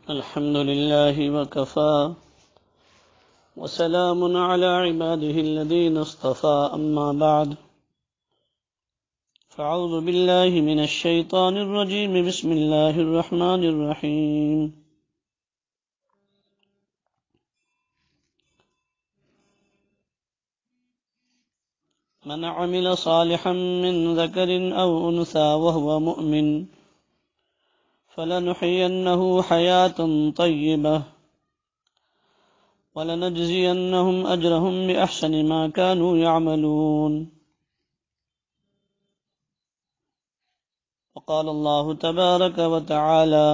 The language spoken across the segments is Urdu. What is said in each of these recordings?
الحمد لله وكفى وسلام على عباده الذين اصطفى أما بعد فأعوذ بالله من الشيطان الرجيم بسم الله الرحمن الرحيم من عمل صالحا من ذكر أو أنثى وهو مؤمن فلنحيينه حياة طيبة ولنجزينهم أجرهم بأحسن ما كانوا يعملون. وقال الله تبارك وتعالى: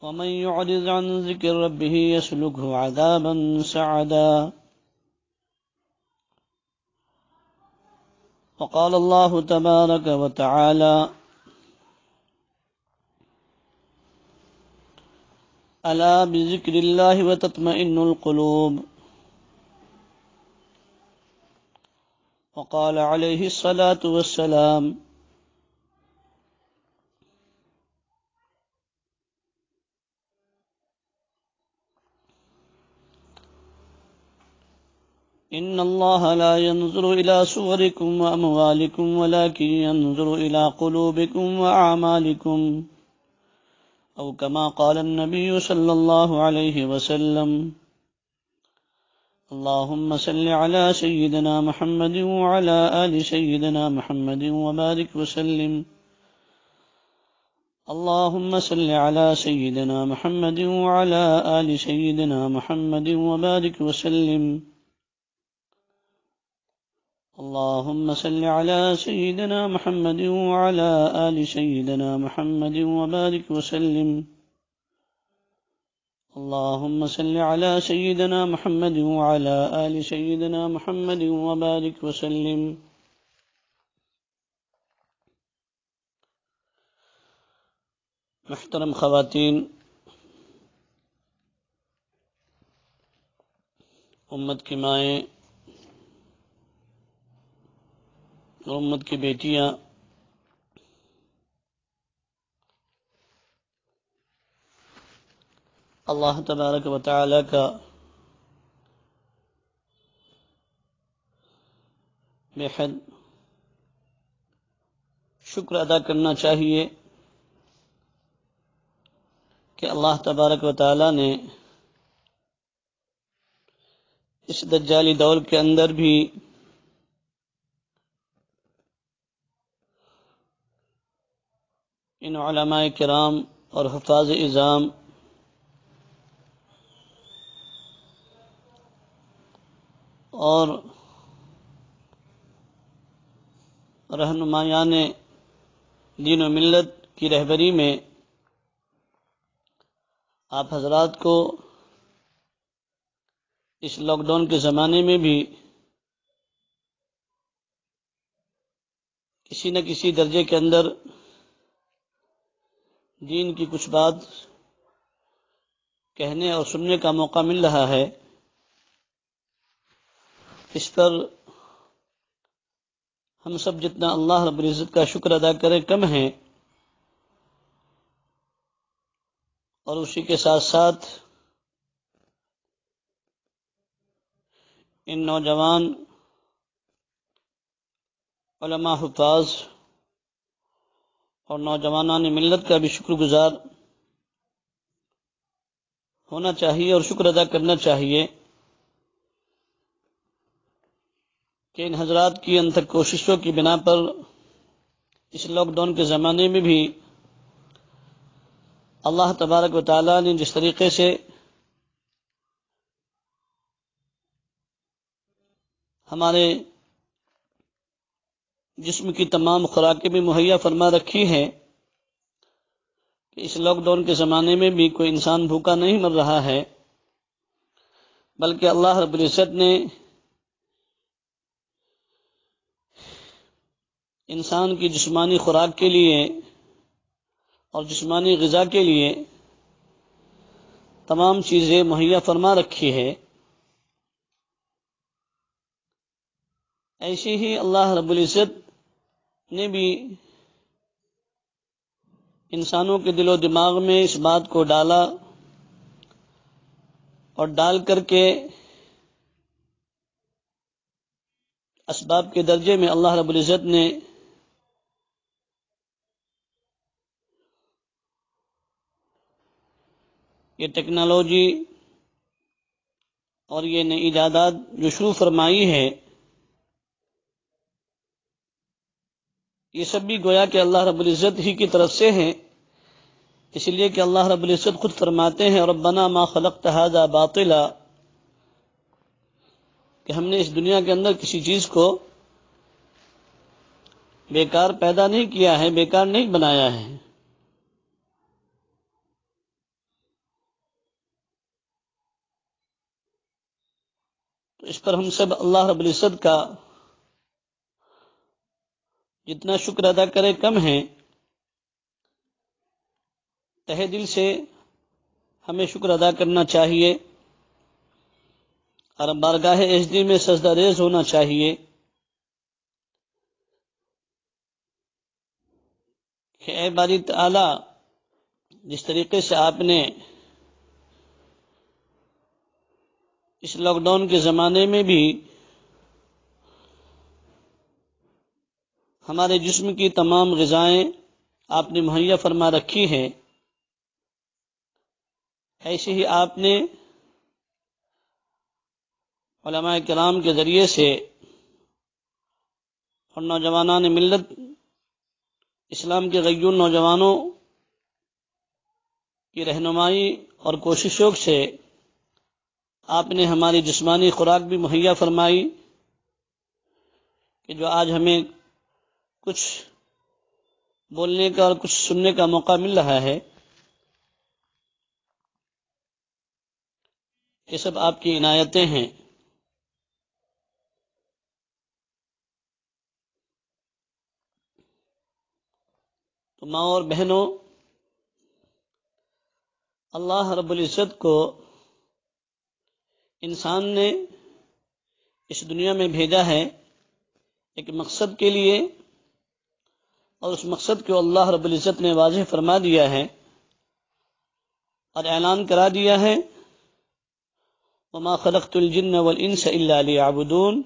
ومن يعرض عن ذكر ربه يسلكه عذابا سعدا. وقال الله تبارك وتعالى: ألا بذكر الله وتطمئن القلوب. وقال عليه الصلاة والسلام: إن الله لا ينظر إلى صوركم وأموالكم ولكن ينظر إلى قلوبكم وأعمالكم، أو كما قال النبي صلى الله عليه وسلم. اللهم صل على سيدنا محمد وعلى آل سيدنا محمد وبارك وسلم. اللهم صل على سيدنا محمد وعلى آل سيدنا محمد وبارك وسلم. اللهم صل على سيدنا محمد وعلى آل سيدنا محمد وبارك وسلم. اللهم صل على سيدنا محمد وعلى آل سيدنا محمد وبارك وسلم. محترم خواتین، امت کی مائیں اور امت کی بیٹیاں، اللہ تبارک و تعالی کا بے حد شکر ادا کرنا چاہیے کہ اللہ تبارک و تعالی نے اس دجالی دور کے اندر بھی ان علماء کرام اور حفاظ اعظام اور رہنمایان دین و ملت کی رہبری میں آپ حضرات کو اس لاک ڈاؤن کے زمانے میں بھی کسی نہ کسی درجے کے اندر دین کی کچھ بات کہنے اور سننے کا موقع مل رہا ہے. اس پر ہم سب جتنا اللہ رب العزت کا شکر ادا کریں کم ہے، اور اسی کے ساتھ ساتھ ان نوجوان علماء حفاظ اور نوجوانان ملت کا بھی شکر گزار ہونا چاہیے اور شکر ادا کرنا چاہیے کہ ان حضرات کی انتھک کوششوں کی بنا پر اس لاک ڈاؤن کے زمانے میں بھی اللہ تبارک و تعالی نے جس طریقے سے ہمارے جسم کی تمام خوراکیں بھی مہیا فرما رکھی ہیں کہ اس لاک ڈاؤن کے زمانے میں بھی کوئی انسان بھوکا نہیں مر رہا ہے، بلکہ اللہ رب العزت نے انسان کی جسمانی خوراک کے لیے اور جسمانی غذا کے لیے تمام چیزیں مہیا فرما رکھی ہے. ایسے ہی اللہ رب العزت نے بھی انسانوں کے دل و دماغ میں اس بات کو ڈالا اور ڈال کر کے اسباب کے درجے میں اللہ رب العزت نے یہ ٹیکنالوجی اور یہ نئی ایجادات جو شروع فرمائی ہے، یہ سب بھی گویا کہ اللہ رب العزت ہی کی طرف سے ہیں، اس لیے کہ اللہ رب العزت خود فرماتے ہیں ربنا ما خلقت هذا باطلا، کہ ہم نے اس دنیا کے اندر کسی چیز کو بیکار پیدا نہیں کیا ہے، بیکار نہیں بنایا ہے۔ تو اس پر ہم سب اللہ رب العزت کا جتنا شکر ادا کرے کم ہے۔ تہہ دل سے ہمیں شکر ادا کرنا چاہیے اور بارگاہ اجدی میں سجدہ ریز ہونا چاہیے کہ اے باری تعالی، جس طریقے سے آپ نے اس لاک ڈاؤن کے زمانے میں بھی ہمارے جسم کی تمام غذائیں آپ نے مہیا فرما رکھی ہیں، ایسے ہی آپ نے علماء کرام کے ذریعے سے اور نوجوانان ملت اسلام کے غیور نوجوانوں کی رہنمائی اور کوششوں سے آپ نے ہماری جسمانی خوراک بھی مہیا فرمائی کہ جو آج ہمیں کچھ بولنے کا اور کچھ سننے کا موقع مل رہا ہے، یہ سب آپ کی عنایتیں ہیں۔ تو ماں اور بہنوں، اللہ رب العزت کو انسان نے اس دنیا میں بھیجا ہے ایک مقصد کے لیے، اور اس مقصد کو اللہ رب العزت نے واضح فرما دیا ہے اور اعلان کرا دیا ہے وما خلقت الجن والانس الا ليعبدون،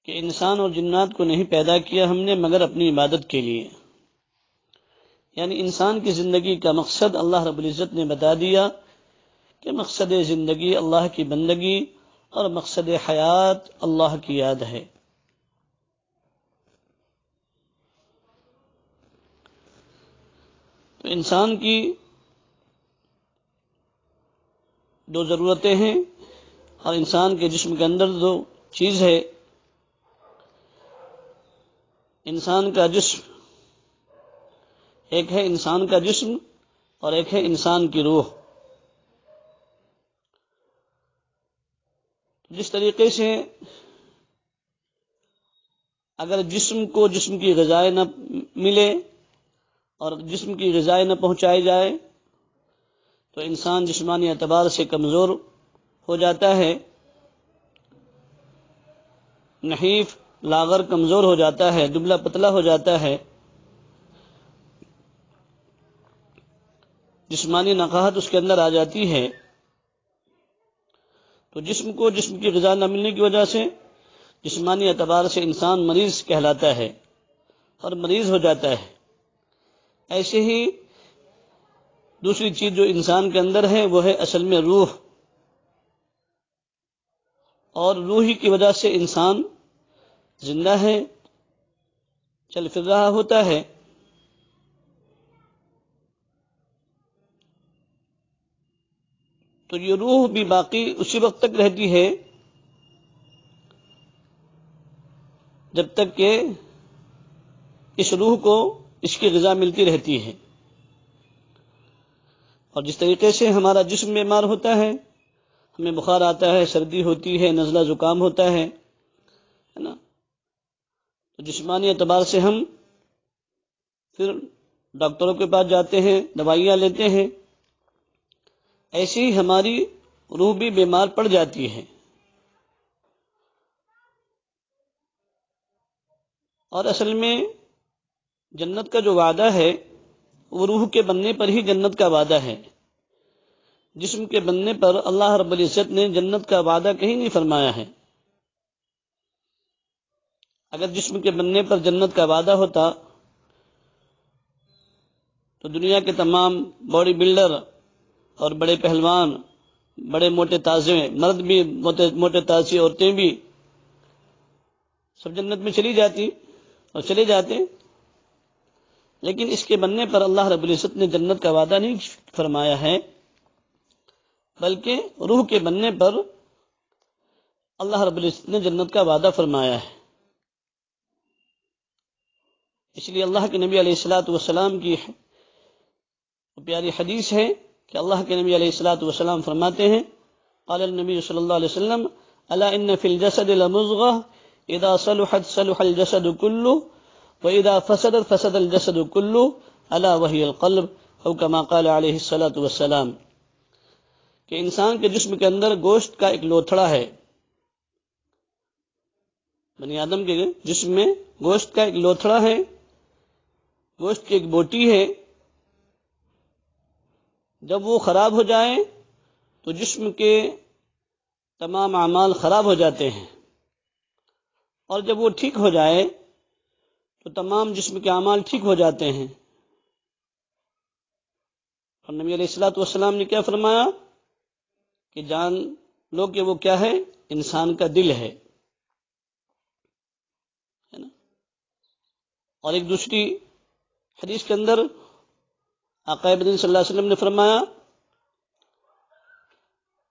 کہ انسان اور جنات کو نہیں پیدا کیا ہم نے مگر اپنی عبادت کے لیے۔ یعنی انسان کی زندگی کا مقصد اللہ رب العزت نے بتا دیا کہ مقصد زندگی اللہ کی بندگی اور مقصد حیات اللہ کی یاد ہے۔ تو انسان کی دو ضرورتیں ہیں، اور انسان کے جسم کے اندر دو چیز ہے، انسان کا جسم، ایک ہے انسان کا جسم اور ایک ہے انسان کی روح۔ جس طریقے سے اگر جسم کو جسم کی غذائیں نہ ملے اور جسم کی غذائیں نہ پہنچائی جائے تو انسان جسمانی اعتبار سے کمزور ہو جاتا ہے، نحیف لاغر کمزور ہو جاتا ہے، دبلا پتلا ہو جاتا ہے، جسمانی نقاہت اس کے اندر آ جاتی ہے۔ تو جسم کو جسم کی غذا نہ ملنے کی وجہ سے جسمانی اعتبار سے انسان مریض کہلاتا ہے اور مریض ہو جاتا ہے۔ ایسے ہی دوسری چیز جو انسان کے اندر ہے وہ ہے اصل میں روح، اور روح کی وجہ سے انسان زندہ ہے، چل پھر رہا ہوتا ہے۔ تو یہ روح بھی باقی اسی وقت تک رہتی ہے جب تک کہ اس روح کو اس کی غذا ملتی رہتی ہے۔ اور جس طریقے سے ہمارا جسم بیمار ہوتا ہے، ہمیں بخار آتا ہے، سردی ہوتی ہے، نزلہ زکام ہوتا ہے نا، تو جسمانی اعتبار سے ہم پھر ڈاکٹروں کے پاس جاتے ہیں، دوائیاں لیتے ہیں، ایسی ہی ہماری روح بھی بیمار پڑ جاتی ہے۔ اور اصل میں جنت کا جو وعدہ ہے وہ روح کے بننے پر ہی جنت کا وعدہ ہے. جسم کے بننے پر اللہ رب العزت نے جنت کا وعدہ کہیں نہیں فرمایا ہے. اگر جسم کے بننے پر جنت کا وعدہ ہوتا تو دنیا کے تمام باڈی بلڈر اور بڑے پہلوان، بڑے موٹے تازے، مرد بھی موٹے تازی، عورتیں بھی سب جنت میں چلی جاتی اور چلے جاتے. لیکن اس کے بننے پر اللہ رب العزت نے جنت کا وعدہ نہیں فرمایا ہے، بلکہ روح کے بننے پر اللہ رب العزت نے جنت کا وعدہ فرمایا ہے. اس لیے اللہ کے نبی علیہ الصلوۃ والسلام کی پیاری حدیث ہے کہ اللہ کے نبی علیہ الصلوۃ والسلام فرماتے ہیں، قال النبی صلی اللہ علیہ وسلم الا ان فی الجسد لمضغہ اذا صلحت صلح الجسد كله واذا فسدت فسد الجسد كله الا وهي القلب او كما قال علیہ الصلوۃ والسلام، کہ انسان کے جسم کے اندر گوشت کا ایک لوتھڑا ہے. بنی آدم کے جسم میں گوشت کا ایک لوتھڑا ہے، گوشت کی ایک بوٹی ہے. جب وہ خراب ہو جائے تو جسم کے تمام اعمال خراب ہو جاتے ہیں، اور جب وہ ٹھیک ہو جائے تو تمام جسم کے اعمال ٹھیک ہو جاتے ہیں. اور نبی علیہ الصلوۃ والسلام نے کیا فرمایا کہ جان لو کہ وہ کیا ہے، انسان کا دل ہے نا. اور ایک دوسری حدیث کے اندر آقا مدنی صلی اللہ علیہ وسلم نے فرمایا،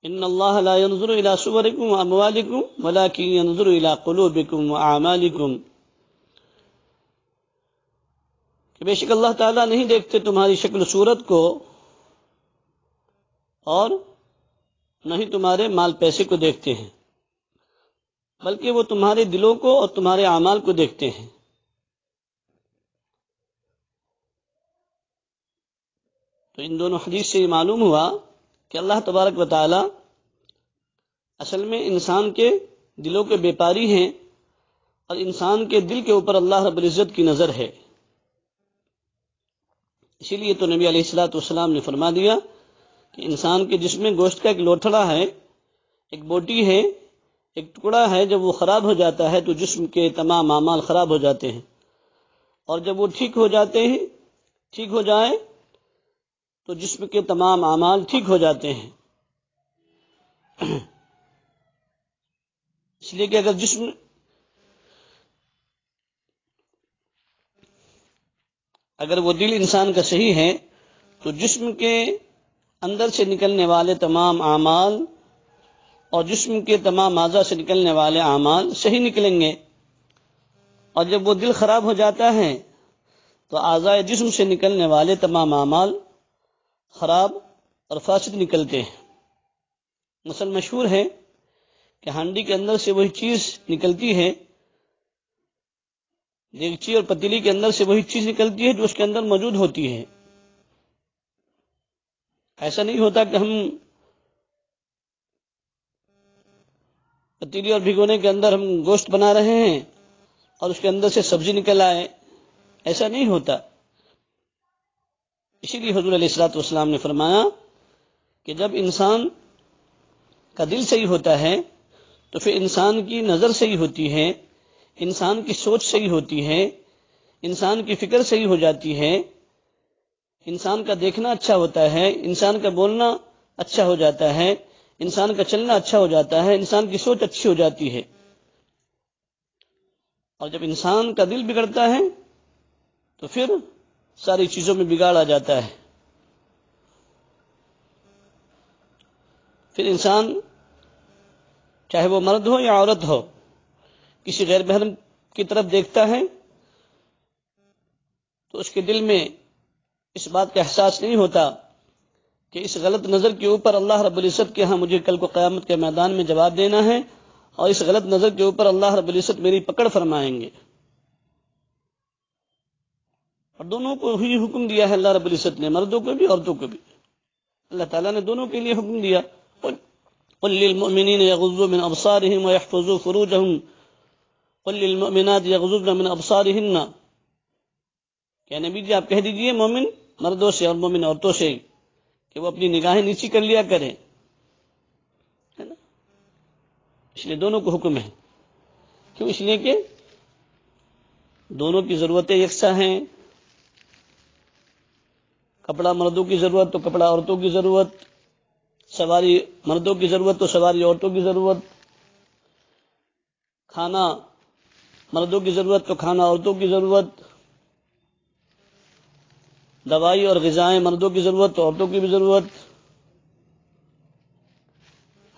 ان اللہ لا ينظر الى صورکم واموالکم ولکن ينظر الى قلوبکم واعمالکم، کہ بے شک اللہ تعالیٰ نہیں دیکھتے تمہاری شکل صورت کو اور نہ ہی تمہارے مال پیسے کو دیکھتے ہیں، بلکہ وہ تمہارے دلوں کو اور تمہارے اعمال کو دیکھتے ہیں. تو ان دونوں حدیث سے یہ معلوم ہوا کہ اللہ تبارک و تعالی اصل میں انسان کے دلوں کے بیپاری ہیں، اور انسان کے دل کے اوپر اللہ رب العزت کی نظر ہے. اسی لیے تو نبی علیہ الصلوۃ والسلام نے فرما دیا کہ انسان کے جسم میں گوشت کا ایک لوتھڑا ہے، ایک بوٹی ہے، ایک ٹکڑا ہے. جب وہ خراب ہو جاتا ہے تو جسم کے تمام اعمال خراب ہو جاتے ہیں، اور جب وہ ٹھیک ہو جاتے ہیں، ٹھیک ہو جائے تو جسم کے تمام اعمال ٹھیک ہو جاتے ہیں. اس لیے کہ اگر وہ دل انسان کا صحیح ہے تو جسم کے اندر سے نکلنے والے تمام اعمال اور جسم کے تمام اعضاء سے نکلنے والے اعمال صحیح نکلیں گے. اور جب وہ دل خراب ہو جاتا ہے تو اعضاء جسم سے نکلنے والے تمام اعمال خراب اور فاسد نکلتے ہیں. مثلا مشہور ہے کہ ہانڈی کے اندر سے وہی چیز نکلتی ہے، دیگچی اور پتیلی کے اندر سے وہی چیز نکلتی ہے جو اس کے اندر موجود ہوتی ہے. ایسا نہیں ہوتا کہ ہم پتیلی اور بھگونے کے اندر ہم گوشت بنا رہے ہیں اور اس کے اندر سے سبزی نکل آئے، ایسا نہیں ہوتا. اسی لیے حضور علیہ الصلوۃ والسلام نے فرمایا کہ جب انسان کا دل صحیح ہوتا ہے تو پھر انسان کی نظر صحیح ہوتی ہے، انسان کی سوچ صحیح ہوتی ہے، انسان کی فکر صحیح ہو جاتی ہے، انسان کا دیکھنا اچھا ہوتا ہے، انسان کا بولنا اچھا ہو جاتا ہے، انسان کا چلنا اچھا ہو جاتا ہے، انسان کی سوچ اچھی ہو جاتی ہے. اور جب انسان کا دل بگڑتا ہے تو پھر ساری چیزوں میں بگاڑ آ جاتا ہے. پھر انسان چاہے وہ مرد ہو یا عورت ہو، کسی غیر محرم کی طرف دیکھتا ہے تو اس کے دل میں اس بات کا احساس نہیں ہوتا کہ اس غلط نظر کے اوپر اللہ رب العزت کے ہاں مجھے کل کو قیامت کے میدان میں جواب دینا ہے، اور اس غلط نظر کے اوپر اللہ رب العزت میری پکڑ فرمائیں گے. اور دونوں کو ہی حکم دیا ہے اللہ رب العزت نے، مردوں کو بھی عورتوں کو بھی. اللہ تعالیٰ نے دونوں کے لیے حکم دیا، قل للمؤمنین یغضوا من ابصارهم ويحفظوا فروجهم قل للمؤمنات یغضضن من ابصارهن، کہ نبی جی آپ کہہ دیجئے مومن مردوں سے اور مومن عورتوں سے کہ وہ اپنی نگاہیں نیچی کر لیا کریں، ہے نا؟ اس لیے دونوں کو حکم ہے. کیوں؟ اس لیے کہ دونوں کی ضرورتیں یکساں ہیں. کپڑا مردوں کی ضرورت تو کپڑا عورتوں کی ضرورت، سواری مردوں کی ضرورت تو سواری عورتوں کی ضرورت، کھانا مردوں کی ضرورت تو کھانا عورتوں کی ضرورت، دوائی اور غذائیں مردوں کی ضرورت تو عورتوں کی بھی ضرورت.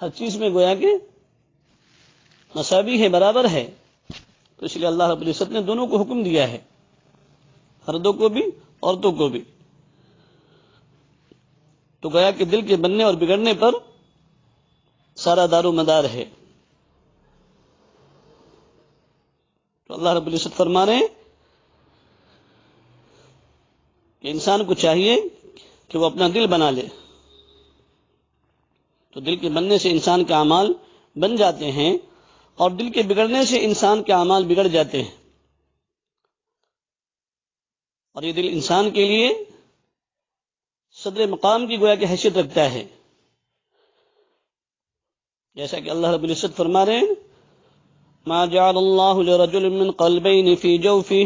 ہر چیز میں گویا کہ مساوی ہے، برابر ہے. تو اس لیے اللہ رب العزت نے دونوں کو حکم دیا ہے، مردوں کو بھی عورتوں کو بھی. تو گویا کہ دل کے بننے اور بگڑنے پر سارا دار و مدار ہے. تو اللہ رب العزت فرما رہے ہیں کہ انسان کو چاہیے کہ وہ اپنا دل بنا لے. تو دل کے بننے سے انسان کے اعمال بن جاتے ہیں، اور دل کے بگڑنے سے انسان کے اعمال بگڑ جاتے ہیں. اور یہ دل انسان کے لیے صدر مقام کی گویا کہ حیثیت رکھتا ہے. جیسا کہ اللہ رب العزت فرما رہے ہیں ما جعل اللہ لرجل من قلبین فی جوفہ،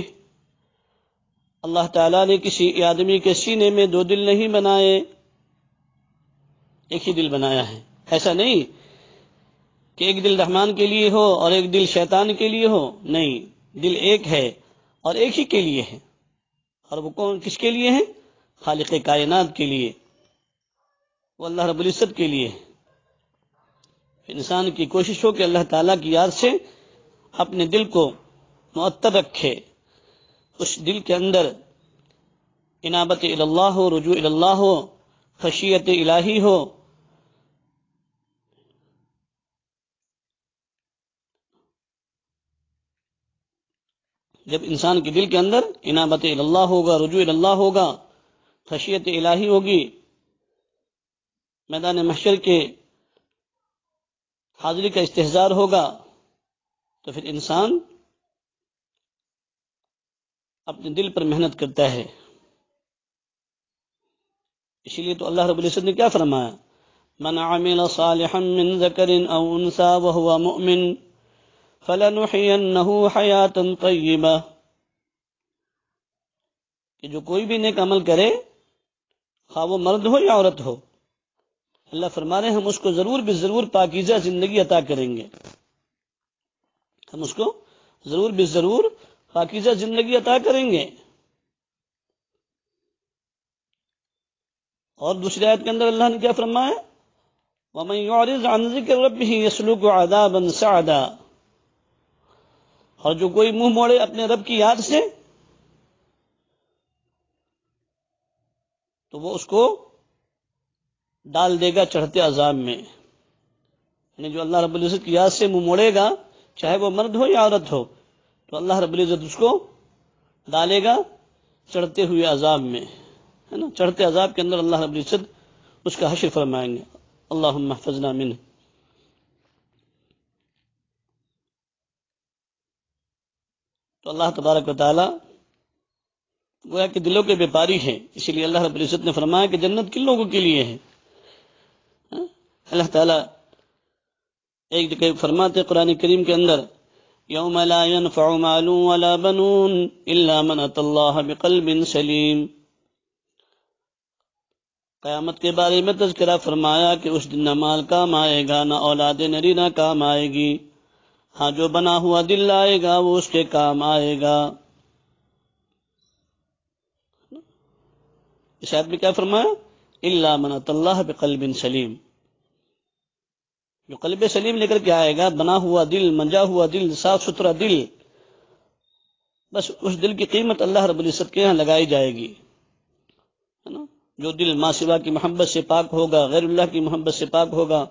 اللہ تعالیٰ نے کسی آدمی کے سینے میں دو دل نہیں بنائے، ایک ہی دل بنایا ہے. ایسا نہیں کہ ایک دل رحمان کے لیے ہو اور ایک دل شیطان کے لیے ہو، نہیں، دل ایک ہے اور ایک ہی کے لیے ہے. اور وہ کون کس کے لیے ہے؟ خالق کائنات کے لیے، وہ اللہ رب العزت کے لیے. انسان کی کوشش ہو کہ اللہ تعالیٰ کی یاد سے اپنے دل کو معطر رکھے، اس دل کے اندر انابت اللہ ہو، رجوع اللہ ہو، خشیت الہی ہو. جب انسان کے دل کے اندر انابت اللہ ہوگا، رجوع اللہ ہوگا، خشیت الہی ہوگی، میدان محشر کے حاضری کا استحضار ہوگا، تو پھر انسان اپنے دل پر محنت کرتا ہے. اسی لیے تو اللہ رب العزت نے کیا فرمایا؟ من عمل صالحا من ذکر او انثى وهو مؤمن فلنحيينه حیاتا طیبہ، کہ جو کوئی بھی نیک عمل کرے، خواہ وہ مرد ہو یا عورت ہو، اللہ فرما رہے ہیں ہم اس کو ضرور بالضرور پاکیزہ زندگی عطا کریں گے. ہم اس کو ضرور بالضرور پاکیزہ زندگی عطا کریں گے. اور دوسری آیت کے اندر اللہ نے کیا فرمایا؟ وَمَن يُعْرِضْ عَن ذِكْرِ رَبِّهِ يَسْلُكْهُ عَذَابًا صَعَدًا، اور جو کوئی منہ موڑے اپنے رب کی یاد سے، تو وہ اس کو ڈال دے گا چڑھتے عذاب میں. یعنی جو اللہ رب العزت کی یاد سے منہ موڑے گا، چاہے وہ مرد ہو یا عورت ہو، تو اللہ رب العزت اس کو ڈالے گا چڑھتے ہوئے عذاب میں، ہے نا؟ چڑھتے عذاب کے اندر اللہ رب العزت اس کا حشر فرمائیں گے. اللہم احفظنا منہ. تو اللہ تبارک و تعالی گویا کہ دلوں کے بیپاری ہیں. اسی لیے اللہ رب العزت نے فرمایا کہ جنت کن لوگوں کے لیے ہے. اللہ تعالیٰ ایک جگہ فرماتے قرآن کریم کے اندر یوم لا ينفع مال ولا بنون الا من اتى اللہ بقلب سلیم. قیامت کے بارے میں تذکرہ فرمایا کہ اس دن نہ مال کام آئے گا، نہ اولاد نرینہ کام آئے گی، ہاں جو بنا ہوا دل آئے گا وہ اس کے کام آئے گا. اس آیت میں کیا فرمایا؟ الا من اتى اللہ بقلب سلیم. جو قلب سلیم لے کر کے آئے گا، بنا ہوا دل، منجا ہوا دل، صاف ستھرا دل، بس اس دل کی قیمت اللہ رب العزت کے یہاں لگائی جائے گی، ہے نا؟ جو دل ماں سوا کی محبت سے پاک ہوگا، غیر اللہ کی محبت سے پاک ہوگا،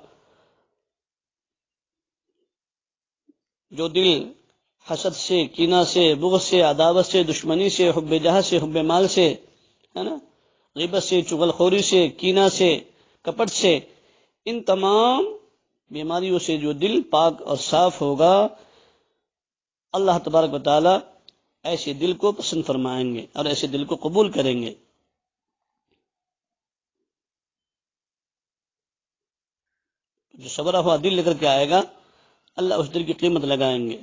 جو دل حسد سے، کینہ سے، بغض سے، عداوت سے، دشمنی سے، حب جاہ سے، حب مال سے، ہے نا، غیبت سے، چغلخوری سے، کینہ سے، کپٹ سے، ان تمام بیماریوں سے جو دل پاک اور صاف ہوگا، اللہ تبارک و تعالی ایسے دل کو پسند فرمائیں گے اور ایسے دل کو قبول کریں گے. جو سورا ہوا دل لے کر کے آئے گا اللہ اس دل کی قیمت لگائیں گے،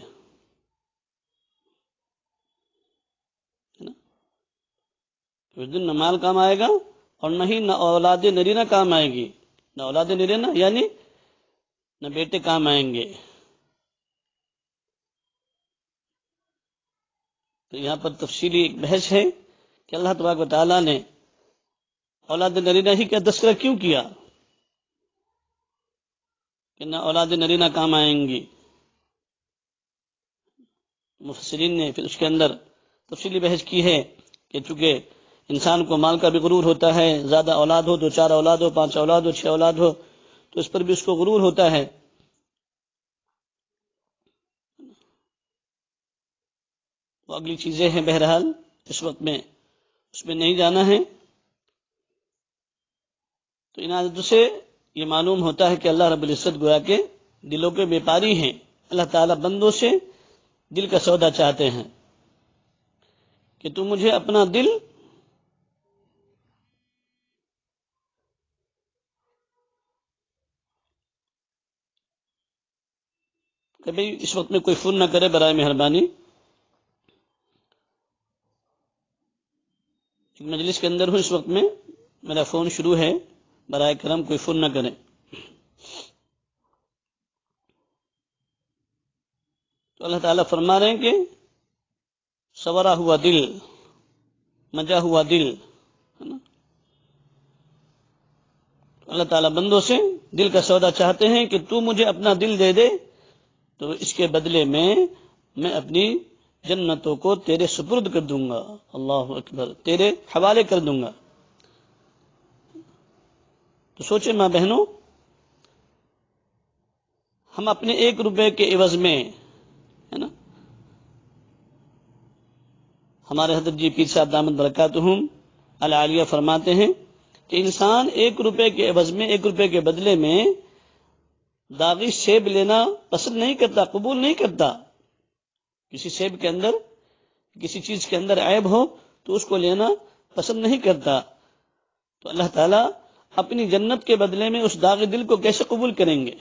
اس دن نہ مال کام آئے گا اور نہ اولاد نرینہ کام آئے گی، نہ اولاد نرینہ یعنی نہ بیٹے کام آئیں گے۔ تو یہاں پر تفصیلی ایک بحث ہے کہ اللہ تبارک و تعالیٰ نے اولاد نرینہ ہی کا تذکرہ کیوں کیا کہ نہ اولاد نرینہ کام آئیں گی۔ مفسرین نے پھر اس کے اندر تفصیلی بحث کی ہے کہ چونکہ انسان کو مال کا بھی غرور ہوتا ہے، زیادہ اولاد ہو، 2 4 اولاد ہو، 5 اولاد ہو، 6 اولاد ہو، تو اس پر بھی اس کو غرور ہوتا ہے۔ وہ اگلی چیزیں ہیں، بہرحال اس وقت میں اس میں نہیں جانا ہے۔ تو ان عادتوں سے یہ معلوم ہوتا ہے کہ اللہ رب العزت گویا کے دلوں کے بیپاری ہیں۔ اللہ تعالیٰ بندوں سے دل کا سودا چاہتے ہیں کہ تم مجھے اپنا دل کبھی اس وقت میں کوئی فون نہ کرے برائے مہربانی، ایک مجلس کے اندر ہوں اس وقت میں، میرا فون شروع ہے، برائے کرم کوئی فون نہ کرے۔ تو اللہ تعالیٰ فرما رہے ہیں کہ سورا ہوا دل، مجا ہوا دل، ہے نا؟ اللہ تعالیٰ بندوں سے دل کا سودا چاہتے ہیں کہ تو مجھے اپنا دل دے دے تو اس کے بدلے میں اپنی جنتوں کو تیرے سپرد کر دوں گا، اللہ اکبر، تیرے حوالے کر دوں گا۔ تو سوچیں ماں بہنوں، ہم اپنے 1 روپے کے عوض میں، ہے نا، ہمارے حضرت جی پیر صاحب دامت برکاتہم العالیہ فرماتے ہیں کہ انسان 1 روپے کے عوض میں، 1 روپے کے بدلے میں داغی سیب لینا پسند نہیں کرتا، قبول نہیں کرتا۔ کسی سیب کے اندر، کسی چیز کے اندر عیب ہو تو اس کو لینا پسند نہیں کرتا۔ تو اللہ تعالیٰ اپنی جنت کے بدلے میں اس داغی دل کو کیسے قبول کریں گے؟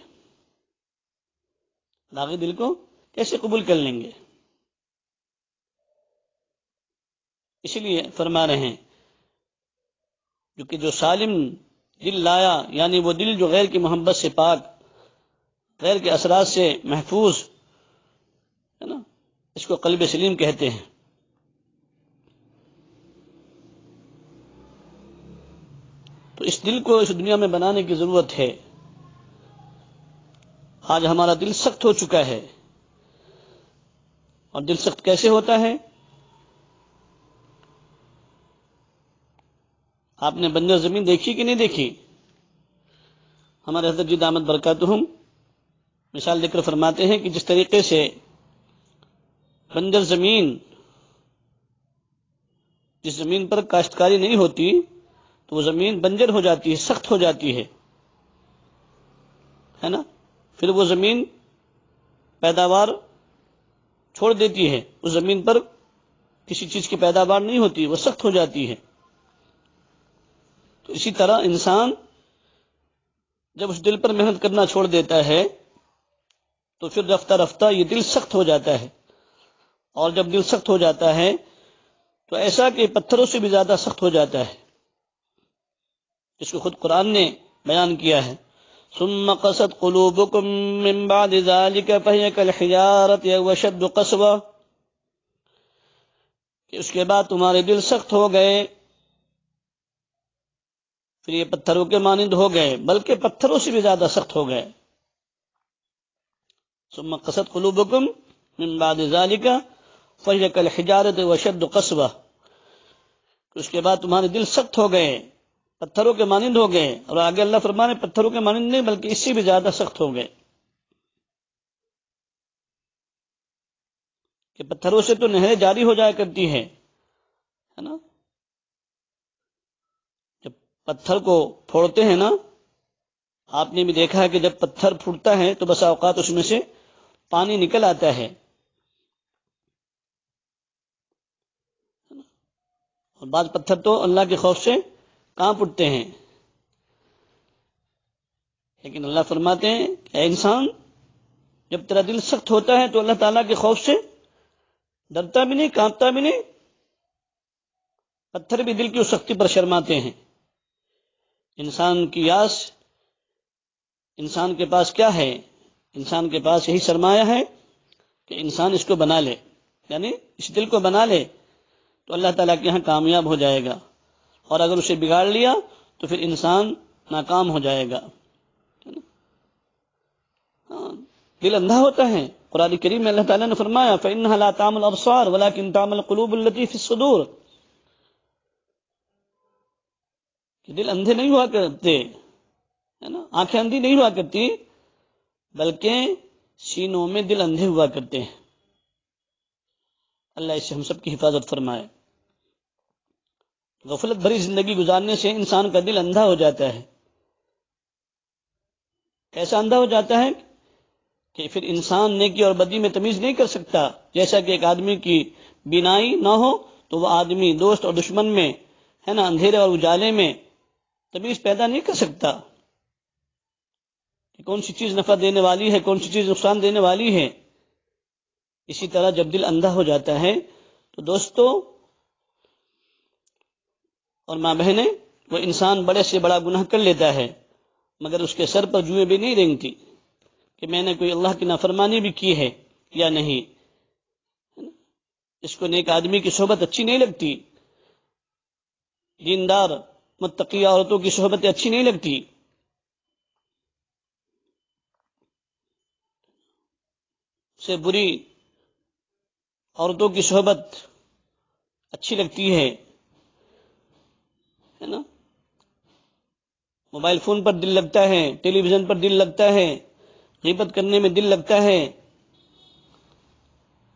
داغی دل کو کیسے قبول کر لیں گے؟ اس لیے فرما رہے ہیں کیونکہ جو سالم دل لایا، یعنی وہ دل جو غیر کی محبت سے پاک، غیر کے اثرات سے محفوظ، ہے نا، اس کو قلب سلیم کہتے ہیں۔ تو اس دل کو اس دنیا میں بنانے کی ضرورت ہے۔ آج ہمارا دل سخت ہو چکا ہے، اور دل سخت کیسے ہوتا ہے؟ آپ نے بنجر زمین دیکھی کہ نہیں دیکھی؟ ہمارے حضرت جی دامت برکاتہم مثال دے کر فرماتے ہیں کہ جس طریقے سے بنجر زمین، جس زمین پر کاشتکاری نہیں ہوتی تو وہ زمین بنجر ہو جاتی ہے، سخت ہو جاتی ہے نا، پھر وہ زمین پیداوار چھوڑ دیتی ہے، اس زمین پر کسی چیز کی پیداوار نہیں ہوتی، وہ سخت ہو جاتی ہے۔ تو اسی طرح انسان جب اس دل پر محنت کرنا چھوڑ دیتا ہے تو پھر رفتہ رفتہ یہ دل سخت ہو جاتا ہے، اور جب دل سخت ہو جاتا ہے تو ایسا کہ پتھروں سے بھی زیادہ سخت ہو جاتا ہے۔ اس کو خود قرآن نے بیان کیا ہے، ثم قست قلوبكم من بعد ذلك فهي كالحجارة أو أشد قسوة، کہ اس کے بعد تمہارے دل سخت ہو گئے، پھر یہ پتھروں کے مانند ہو گئے، بلکہ پتھروں سے بھی زیادہ سخت ہو گئے۔ ثم قست قلوبكم من بعد ذلك فهي كالحجارة وأشد قسوة، اس کے بعد تمہارے دل سخت ہو گئے، پتھروں کے مانند ہو گئے، اور آگے اللہ فرمانے پتھروں کے مانند نہیں بلکہ اس سے بھی زیادہ سخت ہو گئے، کہ پتھروں سے تو نہریں جاری ہو جایا کرتی ہے نا، جب پتھر کو پھوڑتے ہیں نا، آپ نے بھی دیکھا ہے کہ جب پتھر پھوٹتا ہے تو بسا اوقات اس میں سے پانی نکل آتا ہے، اور بعض پتھر تو اللہ کے خوف سے کانپ اٹھتے ہیں۔ لیکن اللہ فرماتے ہیں کہ اے انسان، جب تیرا دل سخت ہوتا ہے تو اللہ تعالیٰ کے خوف سے ڈرتا بھی نہیں، کانپتا بھی نہیں. پتھر بھی دل کی اس سختی پر شرماتے ہیں. انسان کی یاس، انسان کے پاس کیا ہے؟ انسان کے پاس یہی سرمایہ ہے کہ انسان اس کو بنا لے، یعنی اس دل کو بنا لے تو اللہ تعالیٰ کے یہاں کامیاب ہو جائے گا، اور اگر اسے بگاڑ لیا تو پھر انسان ناکام ہو جائے گا. دل اندھا ہوتا ہے. قرآن کریم میں اللہ تعالیٰ نے فرمایا فَإِنَّهَا لَا تَعْمَى الْأَبْصَارُ وَلَكِنْ تَعْمَى الْقُلُوبُ الَّتِي فِي الصُّدُورِ، کہ دل اندھے نہیں ہوا کرتے، ہے نا، آنکھیں اندھی نہیں ہوا کرتی، بلکہ سینوں میں دل اندھے ہوا کرتے ہیں. اللہ اس سے ہم سب کی حفاظت فرمائے. غفلت بھری زندگی گزارنے سے انسان کا دل اندھا ہو جاتا ہے. کیسا اندھا ہو جاتا ہے کہ پھر انسان نیکی اور بدی میں تمیز نہیں کر سکتا. جیسا کہ ایک آدمی کی بینائی نہ ہو تو وہ آدمی دوست اور دشمن میں، ہے نا، اندھیرے اور اجالے میں تمیز پیدا نہیں کر سکتا کہ کون سی چیز نفع دینے والی ہے، کون سی چیز نقصان دینے والی ہے. اسی طرح جب دل اندھا ہو جاتا ہے تو دوستو اور ماں بہنیں، وہ انسان بڑے سے بڑا گناہ کر لیتا ہے مگر اس کے سر پر جوئیں بھی نہیں رینگتی کہ میں نے کوئی اللہ کی نافرمانی بھی کی ہے یا نہیں. اس کو نیک آدمی کی صحبت اچھی نہیں لگتی، دیندار متقی عورتوں کی صحبت اچھی نہیں لگتی. سے بری عورتوں کی صحبت اچھی لگتی ہے نا. موبائل فون پر دل لگتا ہے، ٹیلی ویژن پر دل لگتا ہے، غیبت کرنے میں دل لگتا ہے،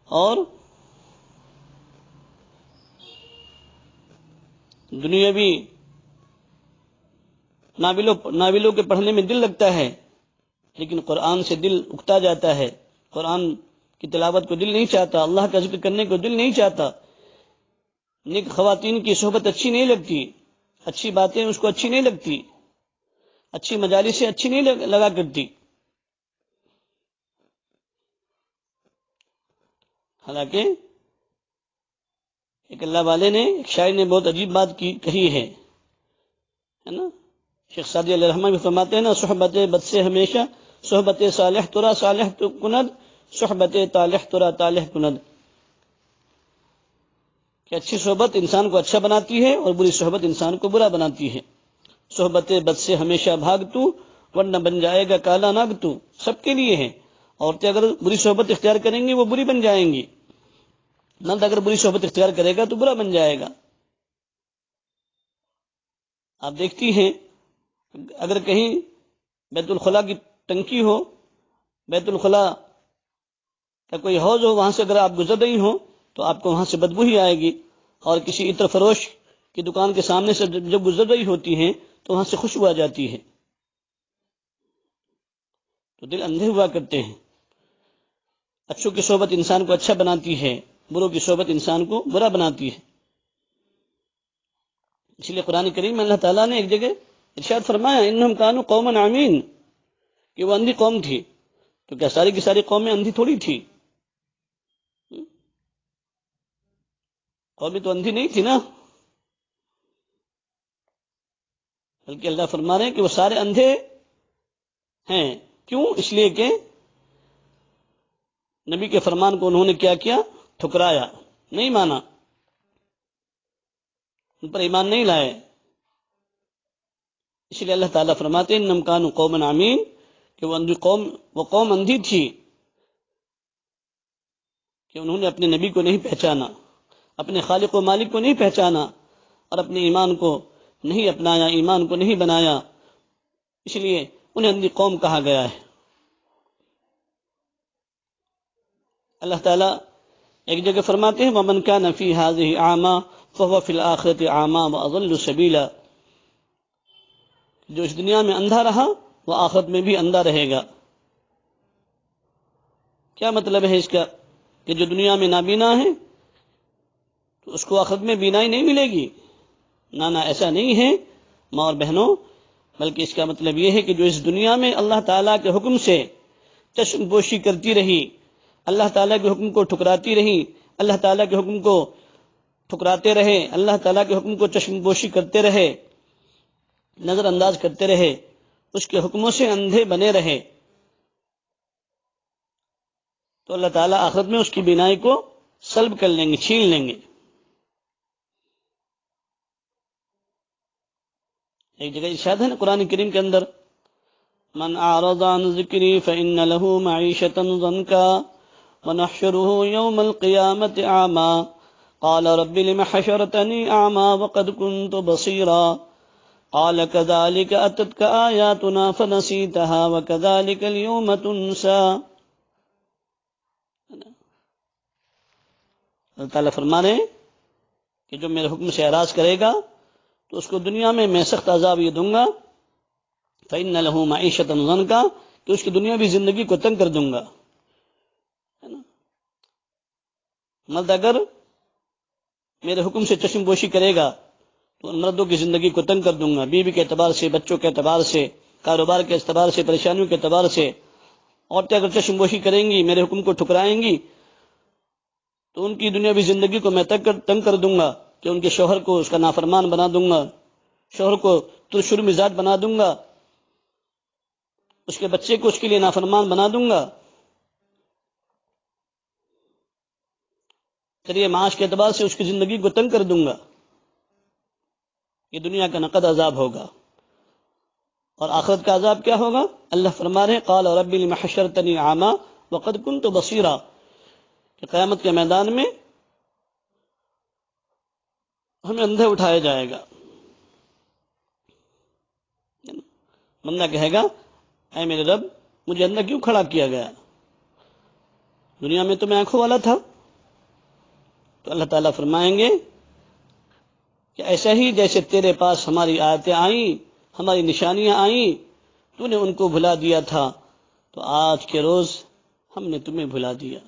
اور دنیاوی ناولوں کے پڑھنے میں دل لگتا ہے، لیکن قرآن سے دل اکتا جاتا ہے. قرآن کی تلاوت کو دل نہیں چاہتا، اللہ کا ذکر کرنے کو دل نہیں چاہتا. نیک خواتین کی صحبت اچھی نہیں لگتی، اچھی باتیں اس کو اچھی نہیں لگتی، اچھی مجالسیں اچھی نہیں لگا کرتی. حالانکہ ایک اللہ والے نے، ایک شاعر نے بہت عجیب بات کہی ہے نا. شیخ سعدی علیہ الرحمہ بھی فرماتے ہیں نا، صحبت بد سے ہمیشہ صحبت صالح ترا صالح کند، صحبت طالح ترا طالح کند. کہ اچھی صحبت انسان کو اچھا بناتی ہے اور بری صحبت انسان کو برا بناتی ہے. صحبت بد سے ہمیشہ بھاگ تو، ورنہ بن جائے گا کالا ناگ تو. سب کے لیے ہے. عورتیں اگر بری صحبت اختیار کریں گی وہ بری بن جائیں گی، مرد اگر بری صحبت اختیار کرے گا تو برا بن جائے گا. آپ دیکھتی ہیں اگر کہیں بیت الخلا کی ٹنکی ہو، بیت الخلا کا کوئی حوض ہو، وہاں سے اگر آپ گزر رہی ہوں تو آپ کو وہاں سے بدبو ہی آئے گی. اور کسی عطر فروش کی دکان کے سامنے سے جب گزر رہی ہوتی ہیں تو وہاں سے خوشبو آ جاتی ہے. تو دل اندھے ہوا کرتے ہیں. اچھوں کی صحبت انسان کو اچھا بناتی ہے، بروں کی صحبت انسان کو برا بناتی ہے. اس لیے قرآن کریم میں اللہ تعالیٰ نے ایک جگہ ارشاد فرمایا انہم کانوا قوما عمین، کہ وہ اندھی قوم تھی. تو کیا ساری کی ساری قومیں اندھی تھوڑی تھی؟ قومیں تو اندھی نہیں تھی نا، بلکہ اللہ فرما رہے ہیں کہ وہ سارے اندھے ہیں. کیوں؟ اس لیے کہ نبی کے فرمان کو انہوں نے کیا کیا؟ ٹھکرایا، نہیں مانا، ان پر ایمان نہیں لائے. اس لیے اللہ تعالیٰ فرماتے ہیں انہم کانوا قوما عمین، کہ وہ قوم اندھی تھی کہ انہوں نے اپنے نبی کو نہیں پہچانا، اپنے خالق و مالک کو نہیں پہچانا، اور اپنے ایمان کو نہیں اپنایا، ایمان کو نہیں بنایا. اس لیے انہیں اندھی قوم کہا گیا ہے. اللہ تعالیٰ ایک جگہ فرماتے ہیں وَمَنْ كَانَ فِي هَذِهِ أَعْمَىٰ فَهُوَ فِي الْآخِرَةِ أَعْمَىٰ وَأَضَلُّ سَبِيلًا. جو اس دنیا میں اندھا رہا وہ آخرت میں بھی اندھا رہے گا. کیا مطلب ہے اس کا؟ کہ جو دنیا میں نابینا ہے تو اس کو آخرت میں بینائی نہیں ملے گی. نہ ایسا نہیں ہے ماں اور بہنوں. بلکہ اس کا مطلب یہ ہے کہ جو اس دنیا میں اللہ تعالیٰ کے حکم سے چشم پوشی کرتی رہی، اللہ تعالیٰ کے حکم کو ٹھکراتی رہی، اللہ تعالیٰ کے حکم کو ٹھکراتے رہے، اللہ تعالیٰ کے حکم کو چشم پوشی کرتے رہے، نظر انداز کرتے رہے، اس کے حکموں سے اندھے بنے رہے، تو اللہ تعالیٰ آخرت میں اس کی بینائی کو سلب کر لیں گے، چھین لیں گے۔ ایک جگہ ارشاد ہے نا قرآن کریم کے اندر، من اعرض عن ذکری فإن له معیشة ضنکا ونحشره يوم القیامة اعما قال رب لم حشرتنی اعما وقد كنت بصیرا قال كذلك أتتك آياتنا فنسيتها وكذلك اليوم تنسى۔ اللہ تعالیٰ فرما رہے ہیں کہ جو میرے حکم سے اعراض کرے گا تو اس کو دنیا میں سخت عذاب یہ دوں گا، فإن له معیشة ضنکا، کہ اس کی دنیاوی زندگی کو تنگ کر دوں گا، ہے نا؟ مرد اگر میرے حکم سے چشم پوشی کرے گا تو ان مردوں کی زندگی کو تنگ کر دوں گا، بیوی کے اعتبار سے، بچوں کے اعتبار سے، کاروبار کے اعتبار سے، پریشانیوں کے اعتبار سے۔ عورتیں اگر چشم پوشی کریں گی، میرے حکم کو ٹھکرائیں گی، تو ان کی دنیاوی زندگی کو میں تنگ کر دوں گا، کہ ان کے شوہر کو اس کا نافرمان بنا دوں گا، شوہر کو ترشر مزاج بنا دوں گا، اس کے بچے کو اس کے لیے نافرمان بنا دوں گا، ذریعہ معاش کے اعتبار سے اس کی زندگی کو تنگ کر دوں گا۔ یہ دنیا کا نقد عذاب ہوگا، اور آخرت کا عذاب کیا ہوگا؟ اللہ فرما رہے ہیں قال رب لم حشرتنی اعما وقد كنت بصیرا، کہ قیامت کے میدان میں ہمیں اندھے اٹھایا جائے گا۔ بندہ کہے گا اے میرے رب، مجھے اندھا کیوں کھڑا کیا گیا؟ دنیا میں تو میں آنکھوں والا تھا۔ تو اللہ تعالیٰ فرمائیں گے کہ ایسا ہی جیسے تیرے پاس ہماری آیتیں آئیں، ہماری نشانیاں آئیں، تو نے ان کو بھلا دیا تھا، تو آج کے روز ہم نے تمہیں بھلا دیا۔